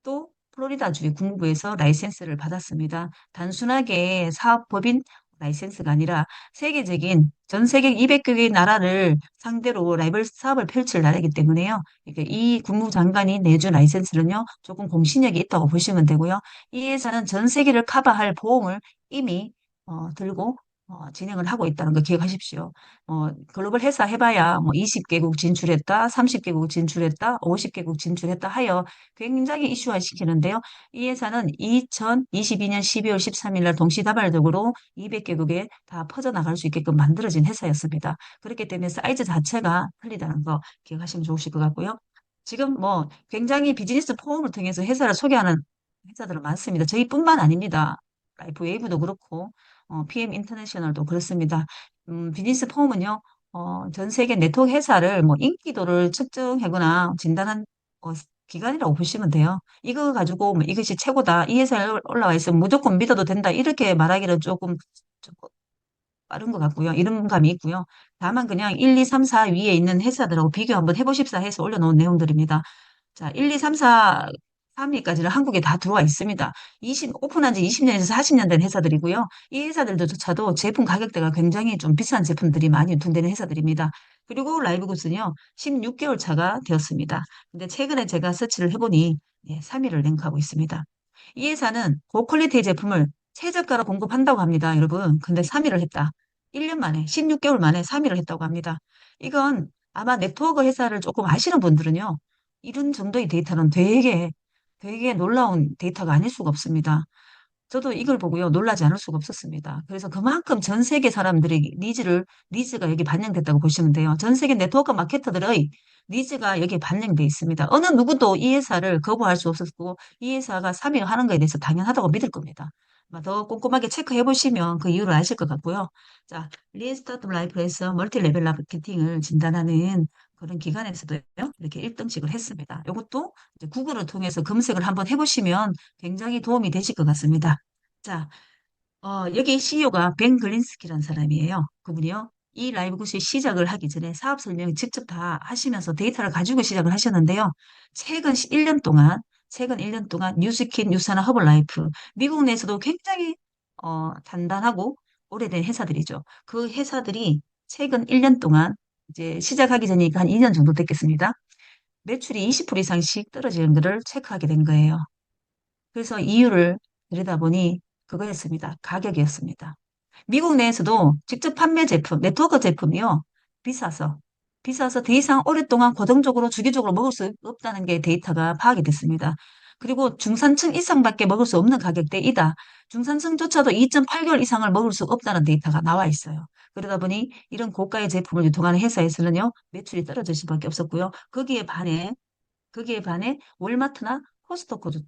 또 플로리다주의 국무부에서 라이센스를 받았습니다. 단순하게 사업법인 라이센스가 아니라 세계적인 전 세계 200개의 나라를 상대로 라이벌 사업을 펼칠 나라이기 때문에요. 그러니까 이 국무장관이 내준 라이센스는요, 조금 공신력이 있다고 보시면 되고요. 이 회사는 전 세계를 커버할 보험을 이미 들고 진행을 하고 있다는 거 기억하십시오. 글로벌 회사 해봐야 뭐 20개국 진출했다, 30개국 진출했다, 50개국 진출했다 하여 굉장히 이슈화 시키는데요. 이 회사는 2022년 12월 13일 날 동시다발적으로 200개국에 다 퍼져나갈 수 있게끔 만들어진 회사였습니다. 그렇기 때문에 사이즈 자체가 틀리다는 거 기억하시면 좋으실 것 같고요. 지금 뭐 굉장히 비즈니스 포럼을 통해서 회사를 소개하는 회사들은 많습니다. 저희뿐만 아닙니다. 라이프 웨이브도 그렇고 PM 인터내셔널도 그렇습니다. 비즈니스 포럼은요. 전 세계 네트워크 회사를 뭐 인기도를 측정하거나 진단한 기관이라고 보시면 돼요. 이거 가지고 뭐 이것이 최고다. 이 회사에 올라와 있으면 무조건 믿어도 된다. 이렇게 말하기는 조금 빠른 것 같고요. 이름감이 있고요. 다만 그냥 1, 2, 3, 4 위에 있는 회사들하고 비교 한번 해보십사 해서 올려놓은 내용들입니다. 자, 1, 2, 3, 4, 3위까지는 한국에 다 들어와 있습니다. 오픈한 지 20년에서 40년 된 회사들이고요. 이 회사들조차도 제품 가격대가 굉장히 좀 비싼 제품들이 많이 유통되는 회사들입니다. 그리고 라이브굿은요, 16개월 차가 되었습니다. 근데 최근에 제가 서치를 해보니 3위를 랭크하고 있습니다. 이 회사는 고퀄리티 제품을 최저가로 공급한다고 합니다, 여러분. 근데 3위를 했다. 1년 만에, 16개월 만에 3위를 했다고 합니다. 이건 아마 네트워크 회사를 조금 아시는 분들은요, 이런 정도의 데이터는 되게 놀라운 데이터가 아닐 수가 없습니다. 저도 이걸 보고요, 놀라지 않을 수가 없었습니다. 그래서 그만큼 전 세계 사람들의 니즈가 여기 반영됐다고 보시면 돼요. 전 세계 네트워크 마케터들의 니즈가 여기에 반영돼 있습니다. 어느 누구도 이 회사를 거부할 수 없었고, 이 회사가 3위를 하는 거에 대해서 당연하다고 믿을 겁니다. 아마 더 꼼꼼하게 체크해 보시면 그 이유를 아실 것 같고요. 자, 리인 스타트 라이프에서 멀티 레벨 마케팅을 진단하는 그런 기관에서도요, 이렇게 1등씩을 했습니다. 이것도 이제 구글을 통해서 검색을 한번 해보시면 굉장히 도움이 되실 것 같습니다. 자, 여기 CEO가 벤 글린스키라는 사람이에요. 그분이요. 이 라이브 굿이 시작을 하기 전에 사업 설명을 직접 다 하시면서 데이터를 가지고 시작을 하셨는데요. 최근 1년 동안 뉴스킨, 뉴스나 허벌라이프, 미국 내에서도 굉장히 단단하고 오래된 회사들이죠. 그 회사들이 최근 1년 동안 이제 시작하기 전이니까 한 2년 정도 됐겠습니다. 매출이 20% 이상씩 떨어지는 것을 체크하게 된 거예요. 그래서 이유를 들여다보니 그거였습니다. 가격이었습니다. 미국 내에서도 직접 판매 제품, 네트워크 제품이요. 비싸서, 비싸서 더 이상 오랫동안 고정적으로 주기적으로 먹을 수 없다는 게 데이터가 파악이 됐습니다. 그리고 중산층 이상밖에 먹을 수 없는 가격대이다. 중산층조차도 2.8개월 이상을 먹을 수 없다는 데이터가 나와 있어요. 그러다 보니 이런 고가의 제품을 유통하는 회사에서는요, 매출이 떨어질 수밖에 없었고요. 거기에 반해 월마트나 코스트코는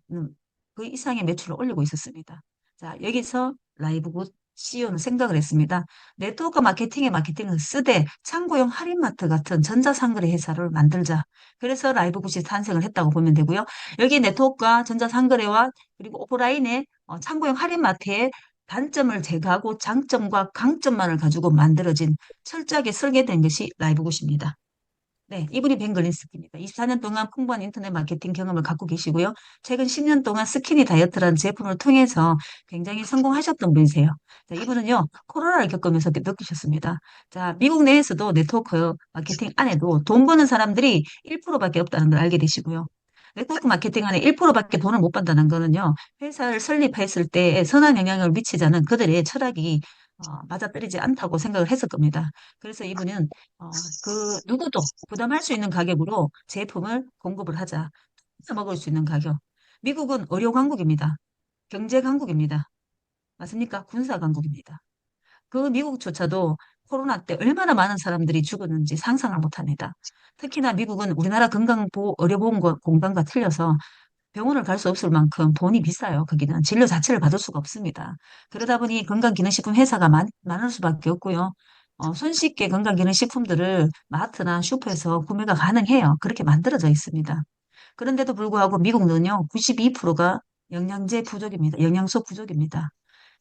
그 이상의 매출을 올리고 있었습니다. 자, 여기서 라이브굿 CEO는 생각을 했습니다. 네트워크 마케팅의 마케팅을 쓰되 창고용 할인마트 같은 전자상거래 회사를 만들자. 그래서 라이브굿이 탄생을 했다고 보면 되고요. 여기 네트워크와 전자상거래와 그리고 오프라인의 창고용 할인마트의 단점을 제거하고 장점과 강점만을 가지고 만들어진 철저하게 설계된 것이 라이브굿입니다. 네, 이분이 벤 걸린스키입니다. 24년 동안 풍부한 인터넷 마케팅 경험을 갖고 계시고요. 최근 10년 동안 스키니 다이어트라는 제품을 통해서 굉장히 성공하셨던 분이세요. 자, 이분은요, 코로나를 겪으면서 느끼셨습니다. 자, 미국 내에서도 네트워크 마케팅 안에도 돈 버는 사람들이 1%밖에 없다는 걸 알게 되시고요. 네트워크 마케팅 안에 1%밖에 돈을 못 번다는 거는요, 회사를 설립했을 때 선한 영향을 미치자는 그들의 철학이 맞아떨어지지 않다고 생각을 했을 겁니다. 그래서 이분은 누구도 부담할 수 있는 가격으로 제품을 공급을 하자. 먹을 수 있는 가격. 미국은 의료 강국입니다. 경제 강국입니다. 맞습니까? 군사 강국입니다. 그 미국조차도 코로나 때 얼마나 많은 사람들이 죽었는지 상상을 못 합니다. 특히나 미국은 우리나라 의료보험공단과 틀려서 병원을 갈 수 없을 만큼 돈이 비싸요. 거기는 진료 자체를 받을 수가 없습니다. 그러다 보니 건강기능식품 회사가 많을 수밖에 없고요. 손쉽게 건강기능식품들을 마트나 슈퍼에서 구매가 가능해요. 그렇게 만들어져 있습니다. 그런데도 불구하고 미국은요, 92%가 영양제 부족입니다. 영양소 부족입니다.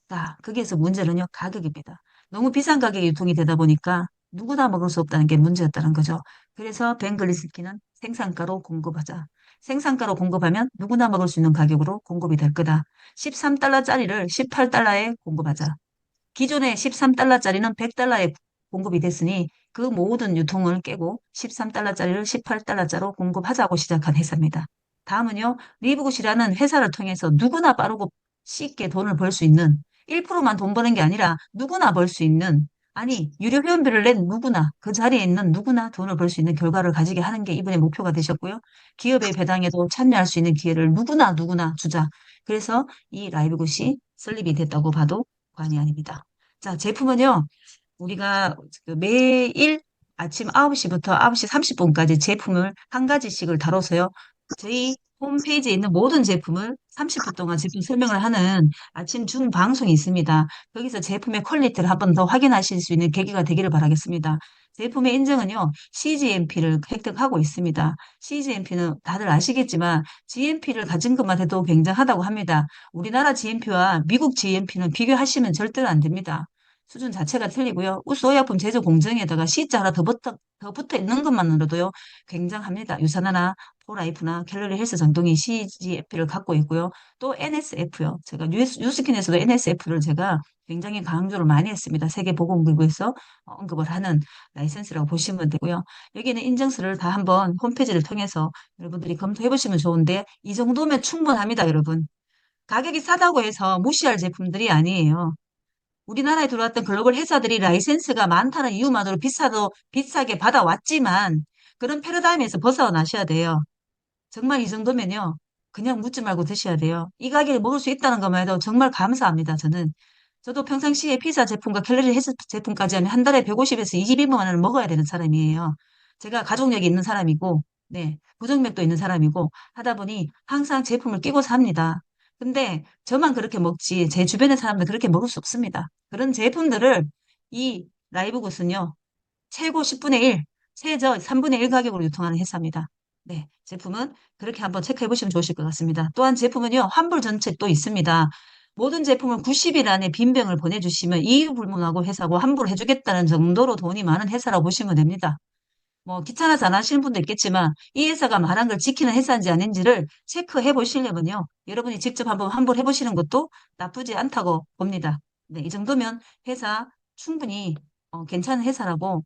자, 거기에서 문제는요, 가격입니다. 너무 비싼 가격에 유통이 되다 보니까 누구나 먹을 수 없다는 게 문제였다는 거죠. 그래서 벤글리스키는 생산가로 공급하자. 생산가로 공급하면 누구나 먹을 수 있는 가격으로 공급이 될 거다. 13달러짜리를 18달러에 공급하자. 기존의 13달러짜리는 100달러에 공급이 됐으니 그 모든 유통을 깨고 13달러짜리를 18달러짜리로 공급하자고 시작한 회사입니다. 다음은요, 리브굿이라는 회사를 통해서 누구나 빠르고 쉽게 돈을 벌 수 있는 1%만 돈 버는 게 아니라 누구나 벌 수 있는 아니 유료 회원비를 낸 누구나 그 자리에 있는 누구나 돈을 벌 수 있는 결과를 가지게 하는 게 이번의 목표가 되셨고요. 기업의 배당에도 참여할 수 있는 기회를 누구나 주자. 그래서 이 라이브굿이 설립이 됐다고 봐도 과언이 아닙니다. 자, 제품은요, 우리가 그 매일 아침 9시부터 9시 30분까지 제품을 한 가지씩을 다뤄서요. 저희 홈페이지에 있는 모든 제품을 30분 동안 제품 설명을 하는 아침 중 방송이 있습니다. 거기서 제품의 퀄리티를 한번 더 확인하실 수 있는 계기가 되기를 바라겠습니다. 제품의 인증은요, CGMP를 획득하고 있습니다. CGMP는 다들 아시겠지만 GMP를 가진 것만 해도 굉장하다고 합니다. 우리나라 GMP와 미국 GMP는 비교하시면 절대로 안 됩니다. 수준 자체가 틀리고요. 우수의약품 제조 공정에다가 C자 하나 더 붙어 있는 것만으로도요, 굉장합니다. 유산하나, 포라이프나 캘로리 헬스 전동이 CGFP를 갖고 있고요. 또 NSF요. 제가 뉴스킨에서도 NSF를 제가 굉장히 강조를 많이 했습니다. 세계보건기구에서 언급을 하는 라이센스라고 보시면 되고요. 여기는 인증서를 다 한번 홈페이지를 통해서 여러분들이 검토해 보시면 좋은데 이 정도면 충분합니다, 여러분. 가격이 싸다고 해서 무시할 제품들이 아니에요. 우리나라에 들어왔던 글로벌 회사들이 라이센스가 많다는 이유만으로 비싸게 받아왔지만 그런 패러다임에서 벗어나셔야 돼요. 정말 이 정도면요. 그냥 묻지 말고 드셔야 돼요. 이 가격에 먹을 수 있다는 것만 해도 정말 감사합니다. 저도 평상시에 피자 제품과 캘로리 헬스 제품까지 하면 한 달에 150에서 20인분 을 먹어야 되는 사람이에요. 제가 가족력이 있는 사람이고, 네, 부정맥도 있는 사람이고, 하다 보니 항상 제품을 끼고 삽니다. 근데 저만 그렇게 먹지, 제 주변의 사람들 그렇게 먹을 수 없습니다. 그런 제품들을 이 라이브굿은요, 최고 10분의 1, 최저 3분의 1 가격으로 유통하는 회사입니다. 네, 제품은 그렇게 한번 체크해 보시면 좋으실 것 같습니다. 또한 제품은요, 환불 전책도 있습니다. 모든 제품을 90일 안에 빈병을 보내주시면 이유 불문하고 회사고 환불해 주겠다는 정도로 돈이 많은 회사라고 보시면 됩니다. 뭐 귀찮아서 안 하시는 분도 있겠지만 이 회사가 말한 걸 지키는 회사인지 아닌지를 체크해 보시려면요. 여러분이 직접 한번 환불해 보시는 것도 나쁘지 않다고 봅니다. 네, 이 정도면 회사 충분히 괜찮은 회사라고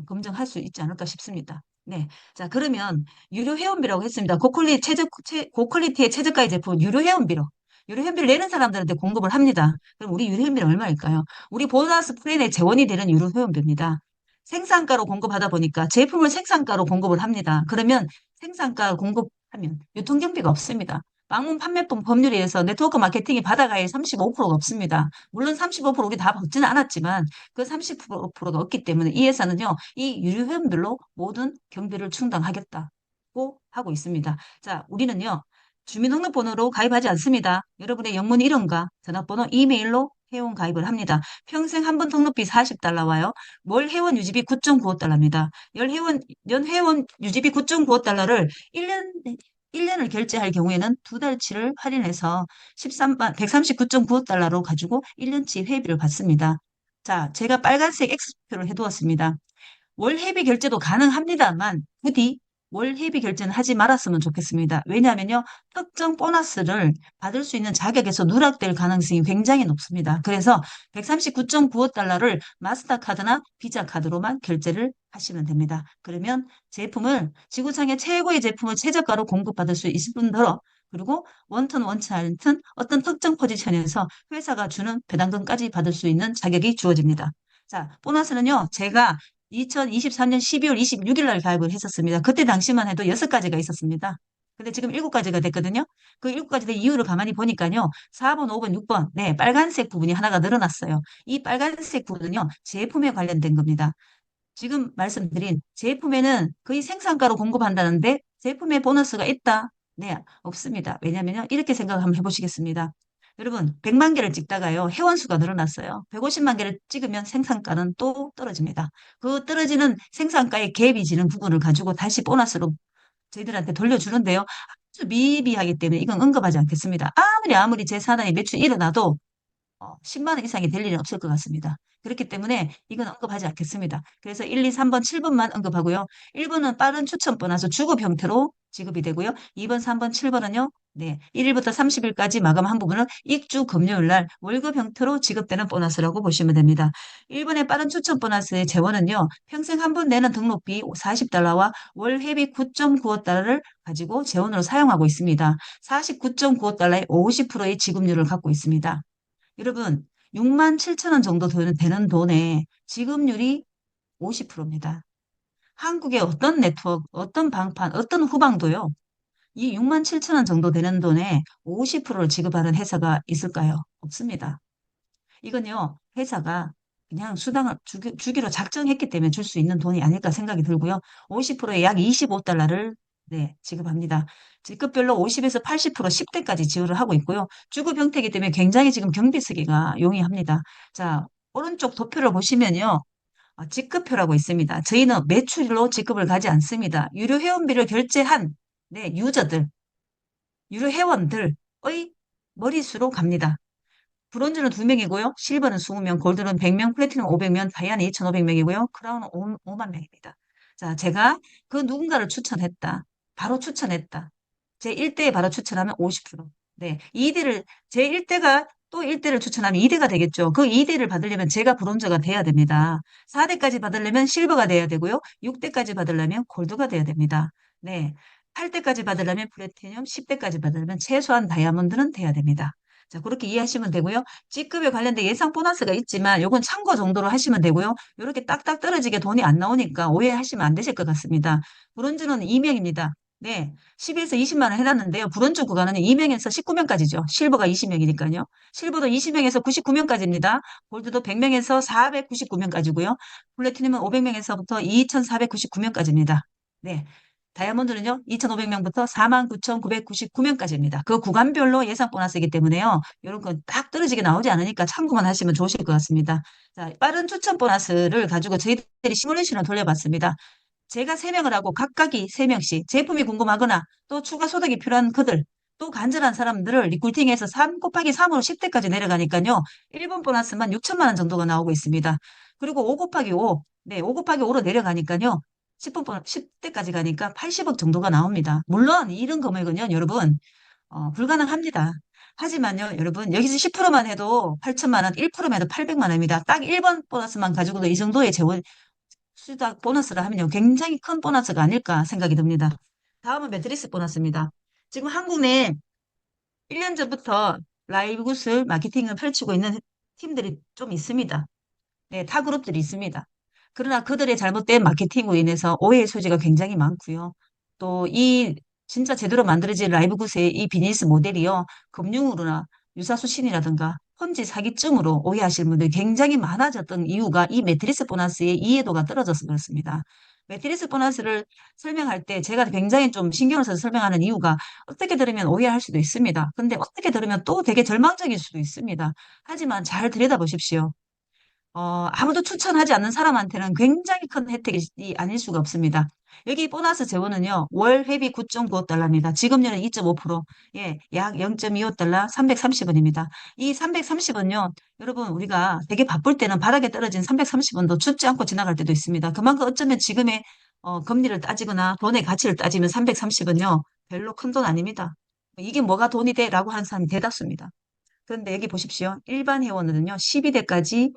검증할 수 있지 않을까 싶습니다. 네. 자, 그러면 유료 회원비라고 했습니다. 고퀄리티의 최저가의 제품 유료 회원비로. 유료 회원비를 내는 사람들한테 공급을 합니다. 그럼 우리 유료 회원비는 얼마일까요? 우리 보너스 플랜의 재원이 되는 유료 회원비입니다. 생산가로 공급하다 보니까 제품을 생산가로 공급을 합니다. 그러면 생산가 공급하면 유통경비가 없습니다. 방문 판매품 법률에 의해서 네트워크 마케팅이 받아가야 할 35%가 없습니다. 물론 35% 우리 다 받지는 않았지만 그 30%가 없기 때문에 이 회사는요, 이 유료 회원별로 모든 경비를 충당하겠다고 하고 있습니다. 자, 우리는요, 주민등록번호로 가입하지 않습니다. 여러분의 영문 이름과 전화번호, 이메일로 회원 가입을 합니다. 평생 한 번 등록비 40달러와요. 월 회원 유지비 9.95달러입니다. 연 회원 유지비 9.95달러를 1년을 결제할 경우에는 두 달치를 할인해서 139.95달러로 가지고 1년치 회비를 받습니다. 자, 제가 빨간색 X표를 해두었습니다. 월 회비 결제도 가능합니다만 부디 월 회비 결제는 하지 말았으면 좋겠습니다. 왜냐하면요, 특정 보너스를 받을 수 있는 자격에서 누락될 가능성이 굉장히 높습니다. 그래서 139.95달러를 마스터카드나 비자 카드로만 결제를 하시면 됩니다. 그러면 제품을 지구상의 최고의 제품을 최저가로 공급받을 수 있을 뿐더러 그리고 원턴 원치 않든 어떤 특정 포지션에서 회사가 주는 배당금까지 받을 수 있는 자격이 주어집니다. 자, 보너스는요, 제가 2023년 12월 26일 날 가입을 했었습니다. 그때 당시만 해도 6가지가 있었습니다. 근데 지금 7가지가 됐거든요. 그 7가지 된 이유를 가만히 보니까요. 4번, 5번, 6번. 네, 빨간색 부분이 하나가 늘어났어요. 이 빨간색 부분은요. 제품에 관련된 겁니다. 지금 말씀드린 제품에는 거의 생산가로 공급한다는데 제품에 보너스가 있다? 네, 없습니다. 왜냐면요. 이렇게 생각 한번 해보시겠습니다. 여러분, 100만 개를 찍다가요. 회원수가 늘어났어요. 150만 개를 찍으면 생산가는 또 떨어집니다. 그 떨어지는 생산가의 갭이 지는 부분을 가지고 다시 보너스로 저희들한테 돌려주는데요. 아주 미비하기 때문에 이건 언급하지 않겠습니다. 아무리 제 사단이 매출이 일어나도 10만 원 이상이 될 일은 없을 것 같습니다. 그렇기 때문에 이건 언급하지 않겠습니다. 그래서 1, 2, 3번, 7번만 언급하고요. 1번은 빠른 추천 보너스 주급 형태로 지급이 되고요. 2번, 3번, 7번은요. 네, 1일부터 30일까지 마감한 부분은 익주 금요일 날 월급 형태로 지급되는 보너스라고 보시면 됩니다. 1번의 빠른 추천 보너스의 재원은요. 평생 한 번 내는 등록비 40달러와 월 회비 9.95달러를 가지고 재원으로 사용하고 있습니다. 49.95달러의 50%의 지급률을 갖고 있습니다. 여러분, 6만 7천 원 정도 되는 돈에 지급률이 50%입니다. 한국의 어떤 네트워크, 어떤 방판, 어떤 후방도요, 이 6만 7천 원 정도 되는 돈에 50%를 지급하는 회사가 있을까요? 없습니다. 이건요, 회사가 그냥 수당을 주기로 작정했기 때문에 줄 수 있는 돈이 아닐까 생각이 들고요. 50%에 약 25달러를 네, 지급합니다. 직급별로 50에서 80% 10대까지 지원을 하고 있고요. 주급 형태이기 때문에 굉장히 지금 경비 쓰기가 용이합니다. 자, 오른쪽 도표를 보시면요. 직급표라고 있습니다. 저희는 매출로 직급을 가지 않습니다. 유료 회원비를 결제한 네, 유료 회원들의 머릿수로 갑니다. 브론즈는 2명이고요. 실버는 20명, 골드는 100명, 플래티넘 500명, 다이아는 2,500명이고요. 크라운은 5만 명입니다. 자, 제가 그 누군가를 추천했다. 바로 추천했다. 제 1대에 바로 추천하면 50%. 네. 2대를, 제 1대가 또 1대를 추천하면 2대가 되겠죠. 그 2대를 받으려면 제가 브론즈가 돼야 됩니다. 4대까지 받으려면 실버가 돼야 되고요. 6대까지 받으려면 골드가 돼야 됩니다. 네. 8대까지 받으려면 플래티넘, 10대까지 받으려면 최소한 다이아몬드는 돼야 됩니다. 자, 그렇게 이해하시면 되고요. G급에 관련된 예상 보너스가 있지만 요건 참고 정도로 하시면 되고요. 이렇게 딱딱 떨어지게 돈이 안 나오니까 오해하시면 안 되실 것 같습니다. 브론즈는 2명입니다. 네. 10에서 20만 원 해놨는데요. 브론즈 구간은 2명에서 19명까지죠. 실버가 20명이니까요. 실버도 20명에서 99명까지입니다. 골드도 100명에서 499명까지고요. 플래티넘은 500명에서부터 2499명까지입니다. 네. 다이아몬드는요, 2,500명부터 49,999명까지입니다. 그 구간별로 예상 보너스이기 때문에요, 이런 건 딱 떨어지게 나오지 않으니까 참고만 하시면 좋으실 것 같습니다. 자, 빠른 추천 보너스를 가지고 저희들이 시뮬레이션을 돌려봤습니다. 제가 3명을 하고 각각이 3명씩 제품이 궁금하거나 또 추가 소득이 필요한 그들, 또 간절한 사람들을 리크루팅해서 3 곱하기 3으로 10대까지 내려가니까요, 1번 보너스만 6천만 원 정도가 나오고 있습니다. 그리고 5 곱하기 5, 네, 5 곱하기 5로 내려가니까요, 10대까지 가니까 80억 정도가 나옵니다. 물론 이런 금액은요, 여러분, 불가능합니다. 하지만요, 여러분, 여기서 10%만 해도 8천만 원, 1%만 해도 800만 원입니다. 딱 1번 보너스만 가지고도 이 정도의 재원, 수당 보너스를 하면요, 굉장히 큰 보너스가 아닐까 생각이 듭니다. 다음은 매트리스 보너스입니다. 지금 한국 내 1년 전부터 라이브 구슬 마케팅을 펼치고 있는 팀들이 좀 있습니다. 네, 타 그룹들이 있습니다. 그러나 그들의 잘못된 마케팅으로 인해서 오해의 소지가 굉장히 많고요. 또 이 진짜 제대로 만들어진 라이브 구스의 이 비즈니스 모델이요. 금융으로나 유사수신이라든가 펀지 사기쯤으로 오해하실 분들이 굉장히 많아졌던 이유가 이 매트리스 보너스의 이해도가 떨어져서 그렇습니다. 매트리스 보너스를 설명할 때 제가 굉장히 좀 신경을 써서 설명하는 이유가 어떻게 들으면 오해할 수도 있습니다. 근데 어떻게 들으면 또 되게 절망적일 수도 있습니다. 하지만 잘 들여다보십시오. 아무도 추천하지 않는 사람한테는 굉장히 큰 혜택이 아닐 수가 없습니다. 여기 보너스 재원은요, 월 회비 9.95달러입니다. 지급률은 2.5%, 예, 약 0.25달러, 330원입니다. 이 330원요, 여러분, 우리가 되게 바쁠 때는 바닥에 떨어진 330원도 춥지 않고 지나갈 때도 있습니다. 그만큼 어쩌면 지금의 금리를 따지거나 돈의 가치를 따지면 330원요, 별로 큰 돈 아닙니다. 이게 뭐가 돈이 돼? 라고 하는 사람이 대다수입니다. 그런데 여기 보십시오. 일반 회원은요, 12대까지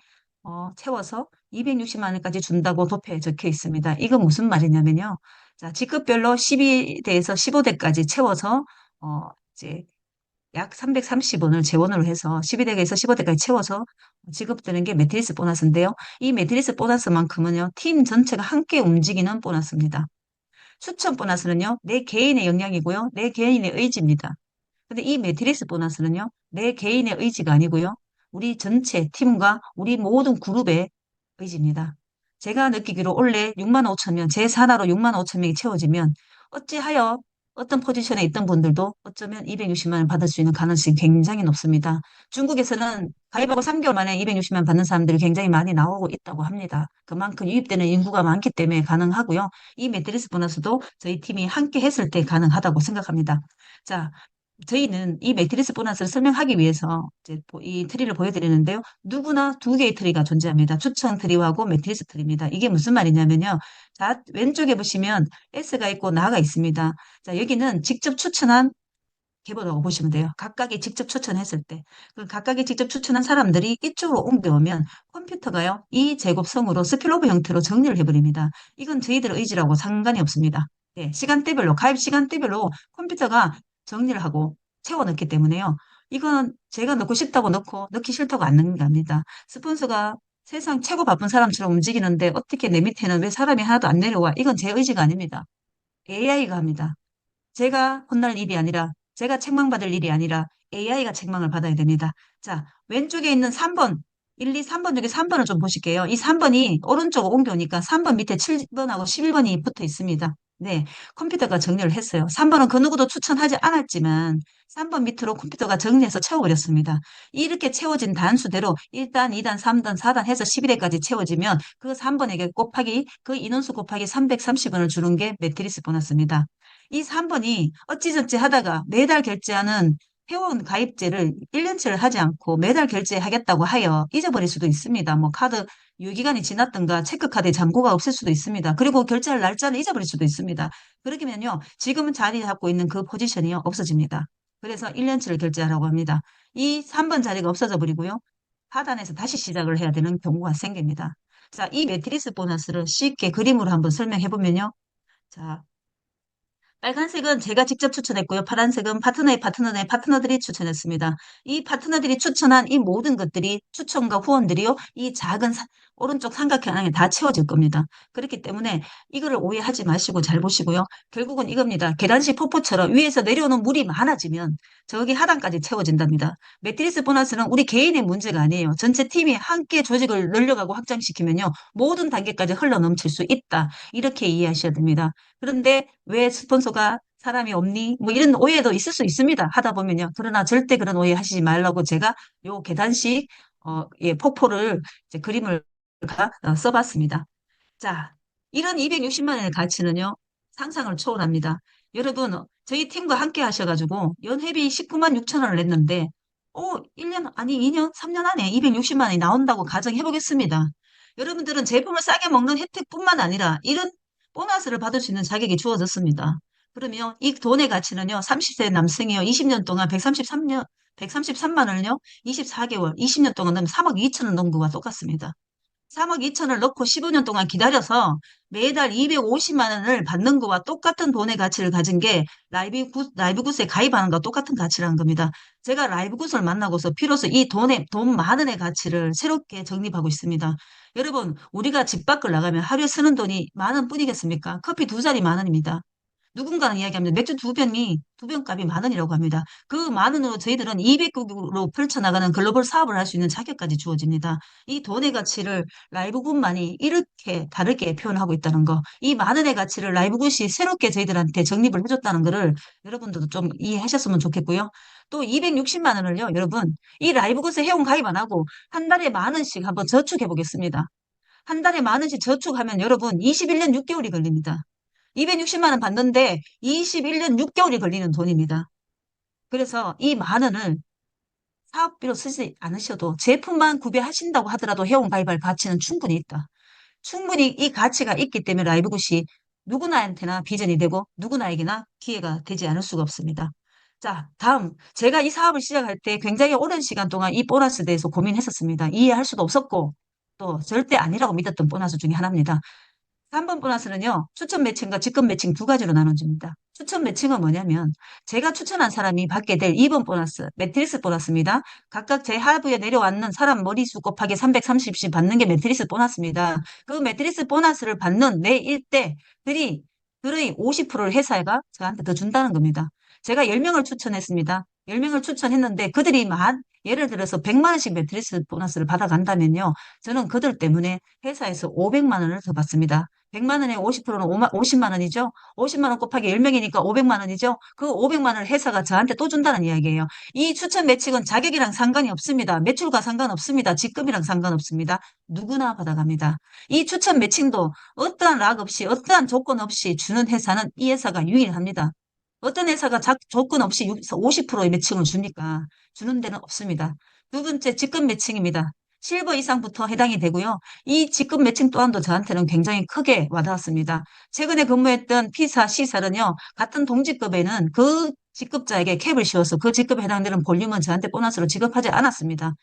채워서 260만 원까지 준다고 도표에 적혀 있습니다. 이거 무슨 말이냐면요. 자, 직급별로 12대에서 15대까지 채워서 이제 약 330원을 재원으로 해서 12대에서 15대까지 채워서 지급되는 게 매트리스 보너스인데요. 이 매트리스 보너스만큼은요, 팀 전체가 함께 움직이는 보너스입니다. 추천 보너스는요, 내 개인의 역량이고요, 내 개인의 의지입니다. 근데 이 매트리스 보너스는요, 내 개인의 의지가 아니고요, 우리 전체 팀과 우리 모든 그룹의 의지입니다. 제가 느끼기로 올해 6만 5천 명, 제 산하로 6만 5천 명이 채워지면 어찌하여 어떤 포지션에 있던 분들도 어쩌면 260만 원 받을 수 있는 가능성이 굉장히 높습니다. 중국에서는 가입하고 3개월 만에 260만 원 받는 사람들이 굉장히 많이 나오고 있다고 합니다. 그만큼 유입되는 인구가 많기 때문에 가능하고요. 이 매트리스 보너스도 저희 팀이 함께 했을 때 가능하다고 생각합니다. 자, 저희는 이 매트리스 보너스를 설명하기 위해서 이제 이 트리를 보여드리는데요. 누구나 두 개의 트리가 존재합니다. 추천 트리하고 매트리스 트리입니다. 이게 무슨 말이냐면요. 자, 왼쪽에 보시면 S가 있고 나가 있습니다. 자, 여기는 직접 추천한 계보라고 보시면 돼요. 각각이 직접 추천했을 때. 그 각각이 직접 추천한 사람들이 이쪽으로 옮겨오면 컴퓨터가요. 이 제곱성으로 스필오버 형태로 정리를 해버립니다. 이건 저희들 의지라고 상관이 없습니다. 네, 시간대별로, 가입 시간대별로 컴퓨터가 정리를 하고 채워 넣기 때문에요. 이건 제가 넣고 싶다고 넣고 넣기 싫다고 안 넣는 게 아닙니다. 스폰서가 세상 최고 바쁜 사람처럼 움직이는데 어떻게 내 밑에는 왜 사람이 하나도 안 내려와? 이건 제 의지가 아닙니다. AI가 합니다. 제가 혼날 일이 아니라, 제가 책망받을 일이 아니라 AI가 책망을 받아야 됩니다. 자, 왼쪽에 있는 3번, 1, 2, 3번 중에 3번을 좀 보실게요. 이 3번이 오른쪽으로 옮겨오니까 3번 밑에 7번하고 11번이 붙어 있습니다. 네, 컴퓨터가 정리를 했어요. 3번은 그 누구도 추천하지 않았지만 3번 밑으로 컴퓨터가 정리해서 채워버렸습니다. 이렇게 채워진 단수대로 1단, 2단, 3단, 4단 해서 11회까지 채워지면 그 3번에게 곱하기 그 인원수 곱하기 330원을 주는 게 매트리스 보너스입니다. 이 3번이 어찌저찌 하다가 매달 결제하는 회원 가입제를 1년치를 하지 않고 매달 결제하겠다고 하여 잊어버릴 수도 있습니다. 뭐 카드 유효기간이 지났던가 체크카드에 잔고가 없을 수도 있습니다. 그리고 결제할 날짜를 잊어버릴 수도 있습니다. 그렇게면요, 지금은 자리 잡고 있는 그 포지션이요, 없어집니다. 그래서 1년치를 결제하라고 합니다. 이 3번 자리가 없어져 버리고요. 하단에서 다시 시작을 해야 되는 경우가 생깁니다. 자, 이 매트리스 보너스를 쉽게 그림으로 한번 설명해 보면요. 자, 빨간색은 제가 직접 추천했고요. 파란색은 파트너의 파트너들이 추천했습니다. 이 파트너들이 추천한 이 모든 것들이 추천과 후원들이요. 이 작은 오른쪽 삼각형 안에 다 채워질 겁니다. 그렇기 때문에 이거를 오해하지 마시고 잘 보시고요. 결국은 이겁니다. 계단식 폭포처럼 위에서 내려오는 물이 많아지면 저기 하단까지 채워진답니다. 매트리스 보너스는 우리 개인의 문제가 아니에요. 전체 팀이 함께 조직을 늘려가고 확장시키면요. 모든 단계까지 흘러넘칠 수 있다. 이렇게 이해하셔야 됩니다. 그런데 왜 스폰서가 사람이 없니? 뭐 이런 오해도 있을 수 있습니다. 하다 보면요. 그러나 절대 그런 오해 하시지 말라고 제가 요 계단식 예, 폭포를 이제 그림을 써봤습니다. 자, 이런 260만 원의 가치는요. 상상을 초월합니다. 여러분, 저희 팀과 함께 하셔가지고 연회비 19만 6천 원을 냈는데 1년, 아니 2년, 3년 안에 260만 원이 나온다고 가정해 보겠습니다. 여러분들은 제품을 싸게 먹는 혜택뿐만 아니라 이런 보너스를 받을 수 있는 자격이 주어졌습니다. 그러면 이 돈의 가치는요, 30세 남성이요, 20년 동안 133만 원을요, 24개월, 20년 동안 넣으면 3억 2천 원 넣은 거와 똑같습니다. 3억 2천을 넣고 15년 동안 기다려서 매달 250만 원을 받는 거와 똑같은 돈의 가치를 가진 게 라이브굿에 가입하는 것과 똑같은 가치라는 겁니다. 제가 라이브굿을 만나고서 비로소 돈 많은 의 가치를 새롭게 정립하고 있습니다. 여러분, 우리가 집 밖을 나가면 하루에 쓰는 돈이 만 원 뿐이겠습니까? 커피 두 잔이 만 원입니다. 누군가는 이야기합니다. 맥주 두 병 값이 만 원이라고 합니다. 그 만 원으로 저희들은 200국으로 펼쳐나가는 글로벌 사업을 할 수 있는 자격까지 주어집니다. 이 돈의 가치를 라이브굿만이 이렇게 다르게 표현하고 있다는 거, 이 만 원의 가치를 라이브굿이 새롭게 저희들한테 정립을 해줬다는 거를 여러분들도 좀 이해하셨으면 좋겠고요. 또 260만 원을요, 여러분, 이 라이브굿에 회원 가입 안 하고 한 달에 만 원씩 한번 저축해 보겠습니다. 한 달에 만 원씩 저축하면 여러분 21년 6개월이 걸립니다. 260만 원 받는데 21년 6개월이 걸리는 돈입니다. 그래서 이 만 원을 사업비로 쓰지 않으셔도 제품만 구매하신다고 하더라도 회원 가입할 가치는 충분히 있다. 충분히 이 가치가 있기 때문에 라이브굿이 누구나한테나 비전이 되고 누구나에게나 기회가 되지 않을 수가 없습니다. 자, 다음. 제가 이 사업을 시작할 때 굉장히 오랜 시간 동안 이 보너스에 대해서 고민했었습니다. 이해할 수도 없었고 또 절대 아니라고 믿었던 보너스 중에 하나입니다. 3번 보너스는요, 추천 매칭과 직급 매칭 두 가지로 나눠집니다. 추천 매칭은 뭐냐면, 제가 추천한 사람이 받게 될 2번 보너스, 매트리스 보너스입니다. 각각 제 하부에 내려왔는 사람 머리수 곱하기 330씩 받는 게 매트리스 보너스입니다. 그 매트리스 보너스를 받는 내 일대들이, 들의 50%를 회사가 저한테 더 준다는 겁니다. 제가 10명을 추천했습니다. 10명을 추천했는데 그들이 예를 들어서 100만 원씩 매트리스 보너스를 받아간다면요. 저는 그들 때문에 회사에서 500만 원을 더 받습니다. 100만 원에 50%는 50만 원이죠. 50만 원 곱하기 10명이니까 500만 원이죠. 그 500만 원을 회사가 저한테 또 준다는 이야기예요. 이 추천 매칭은 자격이랑 상관이 없습니다. 매출과 상관없습니다. 직급이랑 상관없습니다. 누구나 받아갑니다. 이 추천 매칭도 어떠한 락 없이 어떠한 조건 없이 주는 회사는 이 회사가 유일합니다. 어떤 회사가 조건 없이 50%의 매칭을 줍니까? 주는 데는 없습니다. 두 번째, 직급 매칭입니다. 실버 이상부터 해당이 되고요. 이 직급 매칭 또한도 저한테는 굉장히 크게 와닿았습니다. 최근에 근무했던 P사, C사는요, 같은 동직급에는 그 직급자에게 캡을 씌워서 그 직급에 해당되는 볼륨은 저한테 보너스로 지급하지 않았습니다.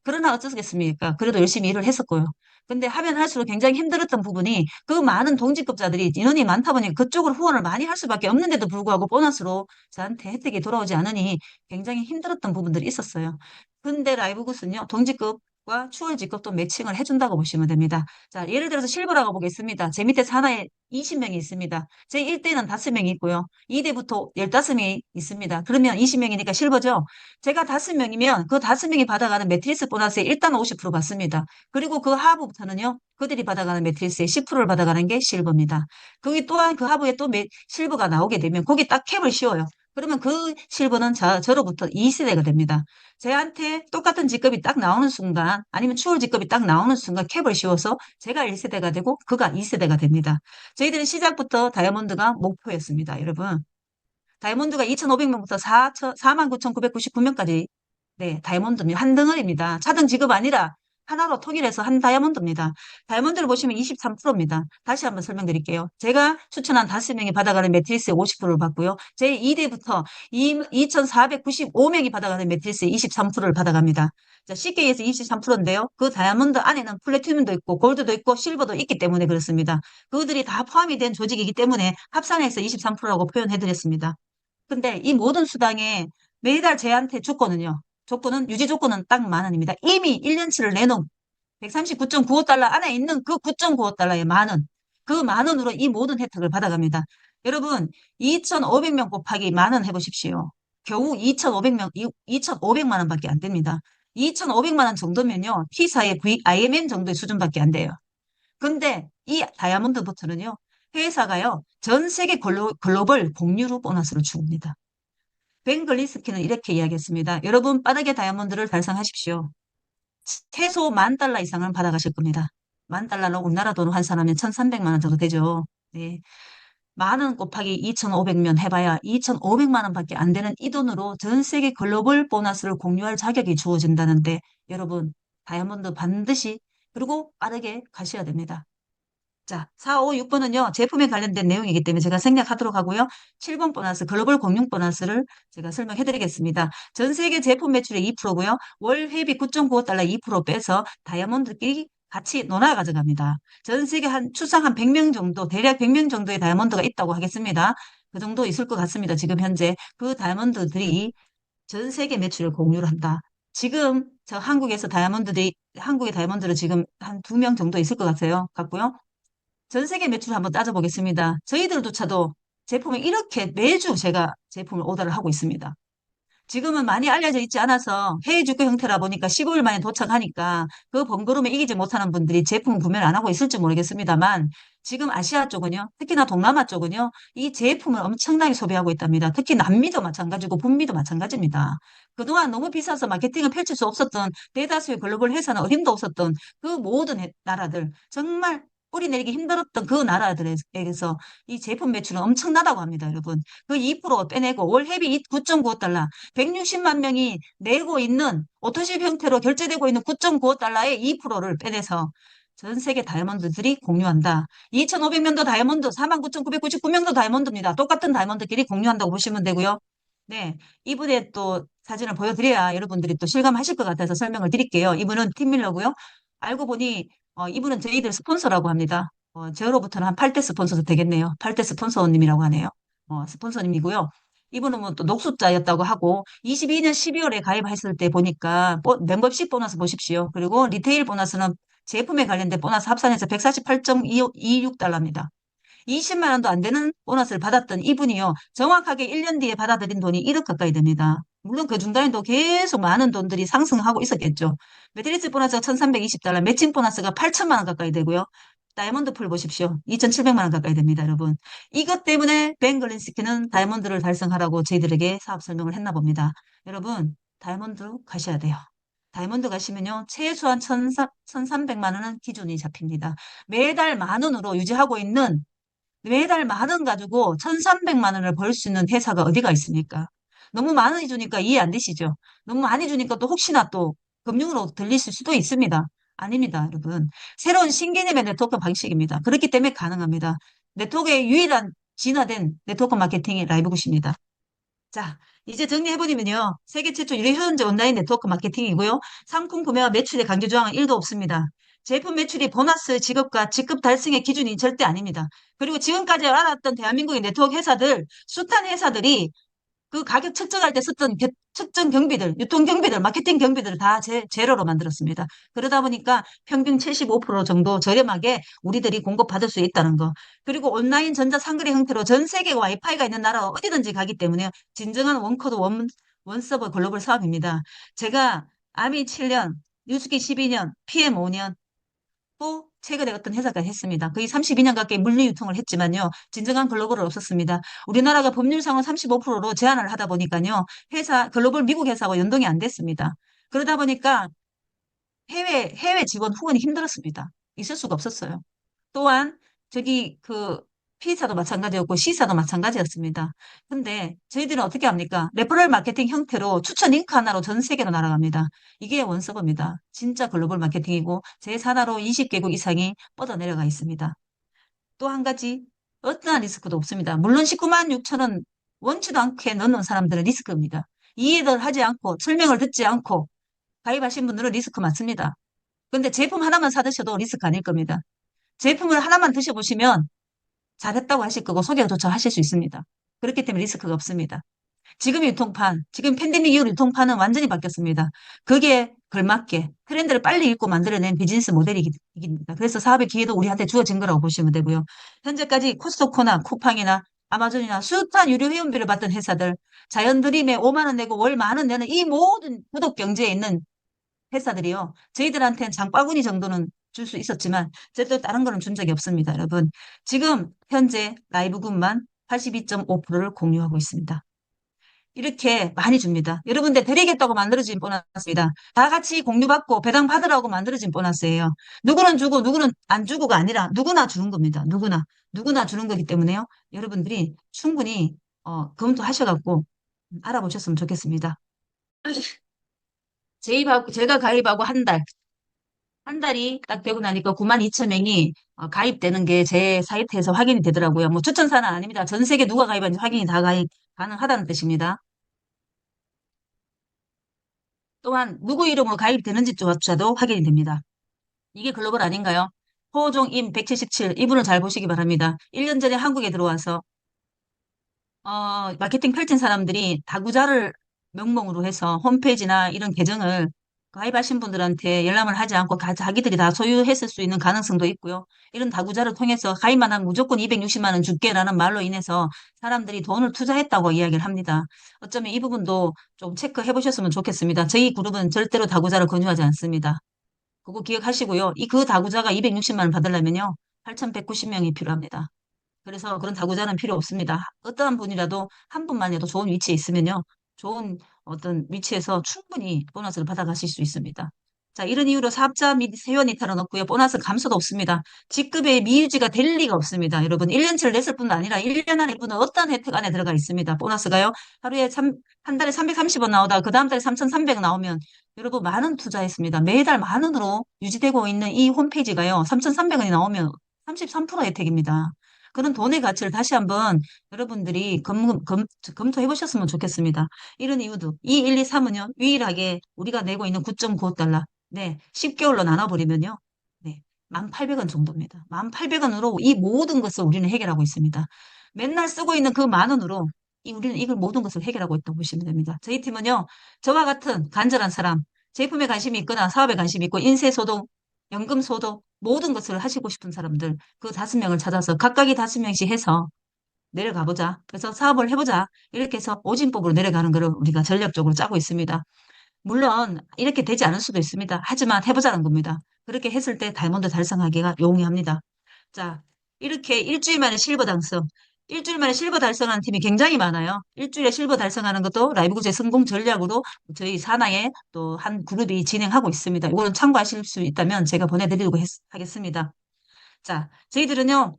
그러나 어쩌겠습니까? 그래도 열심히 일을 했었고요. 근데 하면 할수록 굉장히 힘들었던 부분이 그 많은 동직급자들이 인원이 많다 보니 그쪽으로 후원을 많이 할 수밖에 없는데도 불구하고 보너스로 저한테 혜택이 돌아오지 않으니 굉장히 힘들었던 부분들이 있었어요. 근데 라이브굿은요, 동직급과 추월 직급도 매칭을 해준다고 보시면 됩니다. 자, 예를 들어서 실버라고 보겠습니다. 제 밑에 산하에 20명이 있습니다. 제 1대는 5명이 있고요. 2대부터 15명이 있습니다. 그러면 20명이니까 실버죠? 제가 5명이면 그 5명이 받아가는 매트리스 보너스의 일단 50% 받습니다. 그리고 그 하부부터는요, 그들이 받아가는 매트리스의 10%를 받아가는 게 실버입니다. 거기 또한 그 하부에 또 실버가 나오게 되면 거기 딱 캡을 씌워요. 그러면 그 실버는 저로부터 2세대가 됩니다. 제한테 똑같은 직급이 딱 나오는 순간, 아니면 추월 직급이 딱 나오는 순간 캡을 씌워서 제가 1세대가 되고 그가 2세대가 됩니다. 저희들은 시작부터 다이아몬드가 목표였습니다, 여러분. 다이아몬드가 2,500명부터 49,999명까지 네, 다이아몬드는 한 덩어리입니다. 차등 지급 아니라 하나로 통일해서 한 다이아몬드입니다. 다이아몬드를 보시면 23%입니다. 다시 한번 설명드릴게요. 제가 추천한 5명이 받아가는 매트리스의 50%를 받고요. 제 2대부터 2,495명이 받아가는 매트리스의 23%를 받아갑니다. 자, 쉽게 얘기해서 23%인데요. 그 다이아몬드 안에는 플래티넘도 있고 골드도 있고 실버도 있기 때문에 그렇습니다. 그들이 다 포함이 된 조직이기 때문에 합산해서 23%라고 표현해드렸습니다. 근데 이 모든 수당에 매달 제한테 조건은, 유지 조건은 딱 만 원입니다. 이미 1년치를 내놓은 139.95달러 안에 있는 그 9.95달러의 만 원. 그 만 원으로 이 모든 혜택을 받아갑니다. 여러분, 2,500명 곱하기 만 원 해보십시오. 겨우 2,500명, 2,500만 원밖에 안 됩니다. 2,500만 원 정도면요, T사의 IMM 정도의 수준밖에 안 돼요. 근데 이 다이아몬드 버튼은요, 회사가요, 전 세계 글로벌 공유로 보너스를 줍니다. 벤 글린스키는 이렇게 이야기했습니다. 여러분, 빠르게 다이아몬드를 달성하십시오. 최소 10,000달러 이상은 받아가실 겁니다. 10,000달러로 우리나라 돈으로 환산하면 1,300만 원 정도 되죠. 네. 만 원 곱하기 2,500면 해봐야 2,500만 원밖에 안 되는 이 돈으로 전 세계 글로벌 보너스를 공유할 자격이 주어진다는데 여러분, 다이아몬드 반드시 그리고 빠르게 가셔야 됩니다. 자, 4, 5, 6번은요, 제품에 관련된 내용이기 때문에 제가 생략하도록 하고요. 7번 보너스, 글로벌 공용 보너스를 제가 설명해 드리겠습니다. 전 세계 제품 매출의 2%고요. 월 회비 9.95달러 2% 빼서 다이아몬드끼리 같이 논아 가져갑니다. 전 세계 추상 한 100명 정도, 대략 100명 정도의 다이아몬드가 있다고 하겠습니다. 그 정도 있을 것 같습니다. 지금 현재. 그 다이아몬드들이 전 세계 매출을 공유를 한다. 지금 저 한국의 다이아몬드를 지금 한 2명 정도 있을 것 같고요. 전 세계 매출 한번 따져보겠습니다. 저희들조차도 제품을 이렇게 매주 제가 제품을 오더를 하고 있습니다. 지금은 많이 알려져 있지 않아서 해외 주가 형태라 보니까 15일 만에 도착하니까 그 번거로움에 이기지 못하는 분들이 제품 구매를 안 하고 있을지 모르겠습니다만 지금 아시아 쪽은요, 특히나 동남아 쪽은요, 이 제품을 엄청나게 소비하고 있답니다. 특히 남미도 마찬가지고 북미도 마찬가지입니다. 그동안 너무 비싸서 마케팅을 펼칠 수 없었던 대다수의 글로벌 회사는 어림도 없었던 그 모든 나라들 정말 뿌리 내리기 힘들었던 그 나라들에서 이 제품 매출은 엄청나다고 합니다, 여러분. 그 2% 빼내고 월 회비 9.95달러, 160만 명이 내고 있는 오토십 형태로 결제되고 있는 9.95달러의 2%를 빼내서 전 세계 다이아몬드들이 공유한다. 2,500명도 다이아몬드, 49,999명도 다이아몬드입니다. 똑같은 다이아몬드끼리 공유한다고 보시면 되고요. 네, 이분의 또 사진을 보여드려야 여러분들이 또 실감하실 것 같아서 설명을 드릴게요. 이분은 팀 밀러고요. 알고 보니 이분은 저희들 스폰서라고 합니다. 저로부터는 한 8대 스폰서도 되겠네요. 8대 스폰서님이라고 하네요. 스폰서님이고요. 이분은 뭐 또 녹수자였다고 하고 22년 12월에 가입했을 때 보니까 멤버십 보너스 보십시오. 그리고 리테일 보너스는 제품에 관련된 보너스 합산해서 148.26달러입니다. 20만 원도 안 되는 보너스를 받았던 이분이요. 정확하게 1년 뒤에 받아들인 돈이 1억 가까이 됩니다. 물론 그 중간에도 계속 많은 돈들이 상승하고 있었겠죠. 매트리스 보너스가 1320달러, 매칭 보너스가 8천만 원 가까이 되고요. 다이아몬드 풀 보십시오. 2700만 원 가까이 됩니다, 여러분. 이것 때문에 벤 걸린스키는 다이아몬드를 달성하라고 저희들에게 사업 설명을 했나 봅니다. 여러분, 다이아몬드 가셔야 돼요. 다이아몬드 가시면요, 최소한 1,300만 원은 기준이 잡힙니다. 매달 만 원으로 유지하고 있는 매달 만 원 가지고 1,300만 원을 벌 수 있는 회사가 어디가 있습니까? 너무 많이 주니까 이해 안 되시죠? 너무 많이 주니까 또 혹시나 또 금융으로 들리실 수도 있습니다. 아닙니다, 여러분. 새로운 신개념의 네트워크 방식입니다. 그렇기 때문에 가능합니다. 네트워크의 유일한 진화된 네트워크 마케팅이 라이브굿입니다. 자, 이제 정리해버리면요. 세계 최초 유료 현재 온라인 네트워크 마케팅이고요. 상품 구매와 매출의 강제 조항은 1도 없습니다. 제품 매출이 보너스 지급과 직급 달성의 기준이 절대 아닙니다. 그리고 지금까지 알았던 대한민국의 네트워크 회사들, 숱한 회사들이 그 가격 측정할 때 썼던 측정 경비들, 유통 경비들, 마케팅 경비들을 다 제로로 만들었습니다. 그러다 보니까 평균 75% 정도 저렴하게 우리들이 공급받을 수 있다는 거. 그리고 온라인 전자상거래 형태로 전 세계 와이파이가 있는 나라 어디든지 가기 때문에 진정한 원코드 원서버 글로벌 사업입니다. 제가 아미 7년, 뉴스키 12년, PM 5년, 또 최근에 어떤 회사가 했습니다. 거의 32년 가까이 물류 유통을 했지만요. 진정한 글로벌은 없었습니다. 우리나라가 법률상은 35%로 제한을 하다 보니까요. 글로벌 미국 회사와 연동이 안 됐습니다. 그러다 보니까 해외 지원 후원이 힘들었습니다. 있을 수가 없었어요. 또한 저기 그 P사도 마찬가지였고 C사도 마찬가지였습니다. 근데 저희들은 어떻게 합니까? 레퍼럴 마케팅 형태로 추천 링크 하나로 전 세계로 날아갑니다. 이게 원서버입니다. 진짜 글로벌 마케팅이고 제4나로 20개국 이상이 뻗어내려가 있습니다. 또 한 가지 어떠한 리스크도 없습니다. 물론 19만 6천 원 원치도 않게 넣는 사람들은 리스크입니다. 이해를 하지 않고 설명을 듣지 않고 가입하신 분들은 리스크 많습니다. 근데 제품 하나만 사드셔도 리스크 아닐 겁니다. 제품을 하나만 드셔보시면 잘했다고 하실 거고 소개조차 하실 수 있습니다. 그렇기 때문에 리스크가 없습니다. 지금 팬데믹 이후 유통판은 완전히 바뀌었습니다. 그게 걸맞게 트렌드를 빨리 읽고 만들어낸 비즈니스 모델이기입니다. 그래서 사업의 기회도 우리한테 주어진 거라고 보시면 되고요. 현재까지 코스트코나 쿠팡이나 아마존이나 숱한 유료 회원비를 받던 회사들, 자연드림에 5만 원 내고 월 만 원 내는 이 모든 구독 경제에 있는 회사들이요. 저희들한테는 장바구니 정도는 줄 수 있었지만 절대 다른 거는 준 적이 없습니다, 여러분. 지금 현재 라이브군만 82.5%를 공유하고 있습니다. 이렇게 많이 줍니다. 여러분들 드리겠다고 만들어진 보너스입니다. 다 같이 공유받고 배당 받으라고 만들어진 보너스예요. 누구는 주고 누구는 안 주고가 아니라 누구나 주는 겁니다. 누구나 주는 거기 때문에요. 여러분들이 충분히 검토하셔갖고 알아보셨으면 좋겠습니다. 제가 가입하고 한 달이 딱 되고 나니까 9만 2천 명이 가입되는 게 제 사이트에서 확인이 되더라고요. 뭐 추천사는 아닙니다. 전 세계 누가 가입한지 확인이 다 가능하다는 뜻입니다. 또한 누구 이름으로 가입되는지조차도 확인이 됩니다. 이게 글로벌 아닌가요? 호종임 177 이분을 잘 보시기 바랍니다. 1년 전에 한국에 들어와서 마케팅 펼친 사람들이 다구자를 명목으로 해서 홈페이지나 이런 계정을 가입하신 분들한테 열람을 하지 않고 자기들이 다 소유했을 수 있는 가능성도 있고요. 이런 다구자를 통해서 가입만 하면 무조건 260만 원 줄게라는 말로 인해서 사람들이 돈을 투자했다고 이야기를 합니다. 어쩌면 이 부분도 좀 체크해 보셨으면 좋겠습니다. 저희 그룹은 절대로 다구자를 권유하지 않습니다. 그거 기억하시고요. 그 다구자가 260만 원 받으려면요. 8,190명이 필요합니다. 그래서 그런 다구자는 필요 없습니다. 어떠한 분이라도 한 분만이라도 좋은 위치에 있으면요. 좋은 어떤 위치에서 충분히 보너스를 받아가실 수 있습니다. 자, 이런 이유로 사업자 및 회원 이탈은 없고요. 보너스 감소도 없습니다. 직급의 미유지가 될 리가 없습니다. 여러분, 1년치를 냈을 뿐 아니라 1년 안에 분은 어떤 혜택 안에 들어가 있습니다. 보너스가요. 하루에 한 달에 330원 나오다가 그 다음 달에 3,300 나오면 여러분 만 원 투자했습니다. 매달 만 원으로 유지되고 있는 이 홈페이지가요. 3,300원이 나오면 33% 혜택입니다. 그런 돈의 가치를 다시 한번 여러분들이 검토해 보셨으면 좋겠습니다. 이런 이유도 2, 1, 2, 3은요. 유일하게 우리가 내고 있는 9.95달러. 네, 10개월로 나눠버리면요. 네, 1,800원 정도입니다. 1,800원으로 이 모든 것을 우리는 해결하고 있습니다. 맨날 쓰고 있는 그 만 원으로 우리는 이걸 모든 것을 해결하고 있다고 보시면 됩니다. 저희 팀은요. 저와 같은 간절한 사람, 제품에 관심이 있거나 사업에 관심이 있고 인쇄소독, 연금소독 모든 것을 하시고 싶은 사람들 그 5명을 찾아서 각각이 5명씩 해서 내려가 보자. 그래서 사업을 해보자. 이렇게 해서 오진법으로 내려가는 것을 우리가 전략적으로 짜고 있습니다. 물론 이렇게 되지 않을 수도 있습니다. 하지만 해보자는 겁니다. 그렇게 했을 때 다이아몬드 달성하기가 용이합니다. 자, 이렇게 일주일 만에 실버 달성. 일주일 만에 실버 달성하는 팀이 굉장히 많아요. 일주일에 실버 달성하는 것도 라이브 구제 성공 전략으로 저희 산하에 또 한 그룹이 진행하고 있습니다. 이거는 참고하실 수 있다면 제가 보내드리고 하겠습니다. 자, 저희들은요,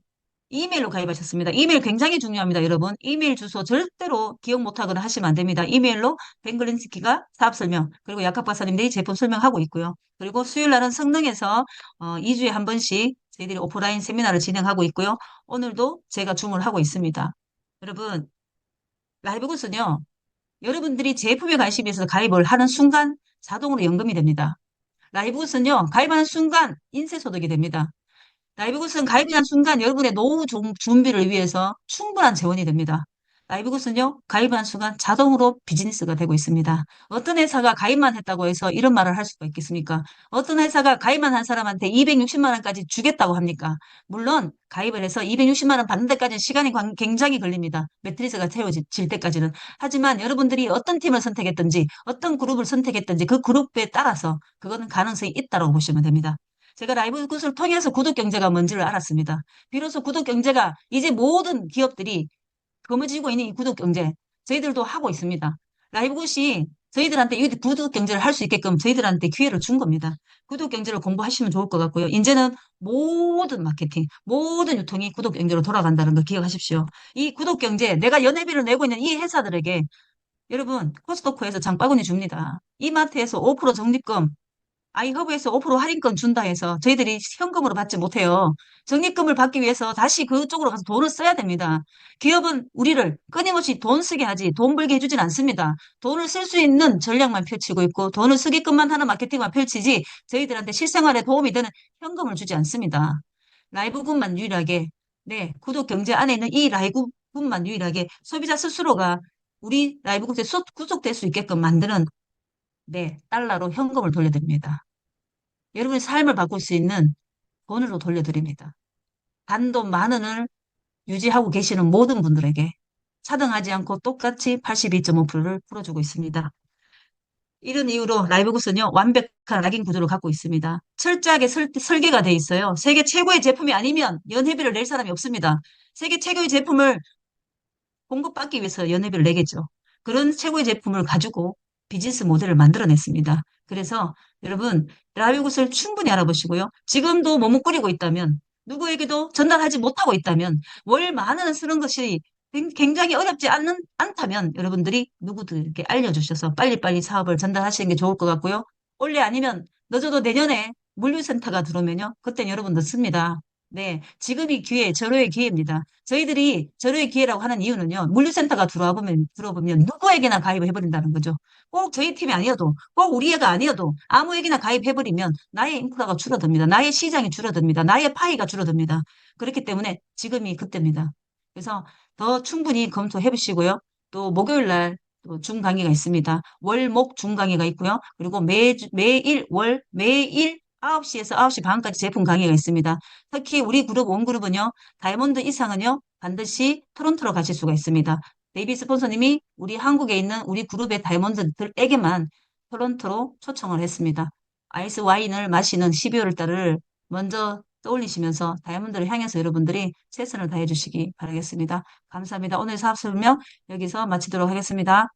이메일로 가입하셨습니다. 이메일 굉장히 중요합니다, 여러분. 이메일 주소 절대로 기억 못하거나 하시면 안 됩니다. 이메일로 뱅글린스키가 사업 설명, 그리고 약학 박사님들이 제품 설명하고 있고요. 그리고 수요일 날은 성능에서 2주에 한 번씩 저희들이 오프라인 세미나를 진행하고 있고요. 오늘도 제가 줌을 하고 있습니다. 여러분, 라이브 굿은요, 여러분들이 제품에 관심이 있어서 가입을 하는 순간 자동으로 연금이 됩니다. 라이브 굿은요, 가입하는 순간 인쇄소득이 됩니다. 라이브굿은 가입한 순간 여러분의 노후 준비를 위해서 충분한 재원이 됩니다. 라이브굿은요, 가입한 순간 자동으로 비즈니스가 되고 있습니다. 어떤 회사가 가입만 했다고 해서 이런 말을 할 수가 있겠습니까? 어떤 회사가 가입만 한 사람한테 260만 원까지 주겠다고 합니까? 물론 가입을 해서 260만 원 받는 데까지는 시간이 굉장히 걸립니다. 매트리스가 채워질 때까지는. 하지만 여러분들이 어떤 팀을 선택했든지 어떤 그룹을 선택했든지 그 그룹에 따라서 그거는 가능성이 있다고 보시면 됩니다. 제가 라이브 굿을 통해서 구독 경제가 뭔지를 알았습니다. 비로소 구독 경제가 이제 모든 기업들이 거머쥐고 있는 이 구독 경제 저희들도 하고 있습니다. 라이브 굿이 저희들한테 이 구독 경제를 할 수 있게끔 저희들한테 기회를 준 겁니다. 구독 경제를 공부하시면 좋을 것 같고요. 이제는 모든 마케팅, 모든 유통이 구독 경제로 돌아간다는 걸 기억하십시오. 이 구독 경제, 내가 연회비를 내고 있는 이 회사들에게 여러분 코스토코에서 장바구니 줍니다. 이마트에서 5% 적립금, 아이허브에서 5% 할인권 준다 해서 저희들이 현금으로 받지 못해요. 적립금을 받기 위해서 다시 그쪽으로 가서 돈을 써야 됩니다. 기업은 우리를 끊임없이 돈 쓰게 하지 돈 벌게 해주진 않습니다. 돈을 쓸 수 있는 전략만 펼치고 있고 돈을 쓰게끔만 하는 마케팅만 펼치지 저희들한테 실생활에 도움이 되는 현금을 주지 않습니다. 라이브군만 유일하게 네 구독 경제 안에 있는 이 라이브군만 유일하게 소비자 스스로가 우리 라이브군에 구속될 수 있게끔 만드는 네 달러로 현금을 돌려드립니다. 여러분의 삶을 바꿀 수 있는 돈으로 돌려드립니다. 단돈 10,000원을 유지하고 계시는 모든 분들에게 차등하지 않고 똑같이 82.5%를 풀어주고 있습니다. 이런 이유로 라이브굿은요, 완벽한 락인 구조를 갖고 있습니다. 철저하게 설계가 돼 있어요. 세계 최고의 제품이 아니면 연회비를 낼 사람이 없습니다. 세계 최고의 제품을 공급받기 위해서 연회비를 내겠죠. 그런 최고의 제품을 가지고 비즈니스 모델을 만들어냈습니다. 그래서 여러분 라이브굿을 충분히 알아보시고요. 지금도 머뭇거리고 있다면 누구에게도 전달하지 못하고 있다면 월 10,000원 쓰는 것이 굉장히 어렵지 않다면 여러분들이 누구들에게 알려주셔서 빨리빨리 사업을 전달하시는 게 좋을 것 같고요. 올해 아니면 늦어도 내년에 물류센터가 들어오면요. 그땐 여러분 늦습니다. 네, 지금이 기회, 절호의 기회입니다. 저희들이 절호의 기회라고 하는 이유는요, 물류센터가 들어보면 누구에게나 가입을 해버린다는 거죠. 꼭 저희 팀이 아니어도, 꼭 우리 애가 아니어도, 아무에게나 가입해버리면 나의 인프라가 줄어듭니다. 나의 시장이 줄어듭니다. 나의 파이가 줄어듭니다. 그렇기 때문에 지금이 그때입니다. 그래서 더 충분히 검토해 보시고요. 또 목요일 날또 줌 강의가 있습니다. 월, 목 줌 강의가 있고요. 그리고 매일 9시에서 9시 반까지 제품 강의가 있습니다. 특히 우리 그룹, 원그룹은요, 다이아몬드 이상은요, 반드시 토론토로 가실 수가 있습니다. 데이비 스폰서님이 우리 한국에 있는 우리 그룹의 다이아몬드들에게만 토론토로 초청을 했습니다. 아이스 와인을 마시는 12월 달을 먼저 떠올리시면서 다이아몬드를 향해서 여러분들이 최선을 다해 주시기 바라겠습니다. 감사합니다. 오늘 사업 설명 여기서 마치도록 하겠습니다.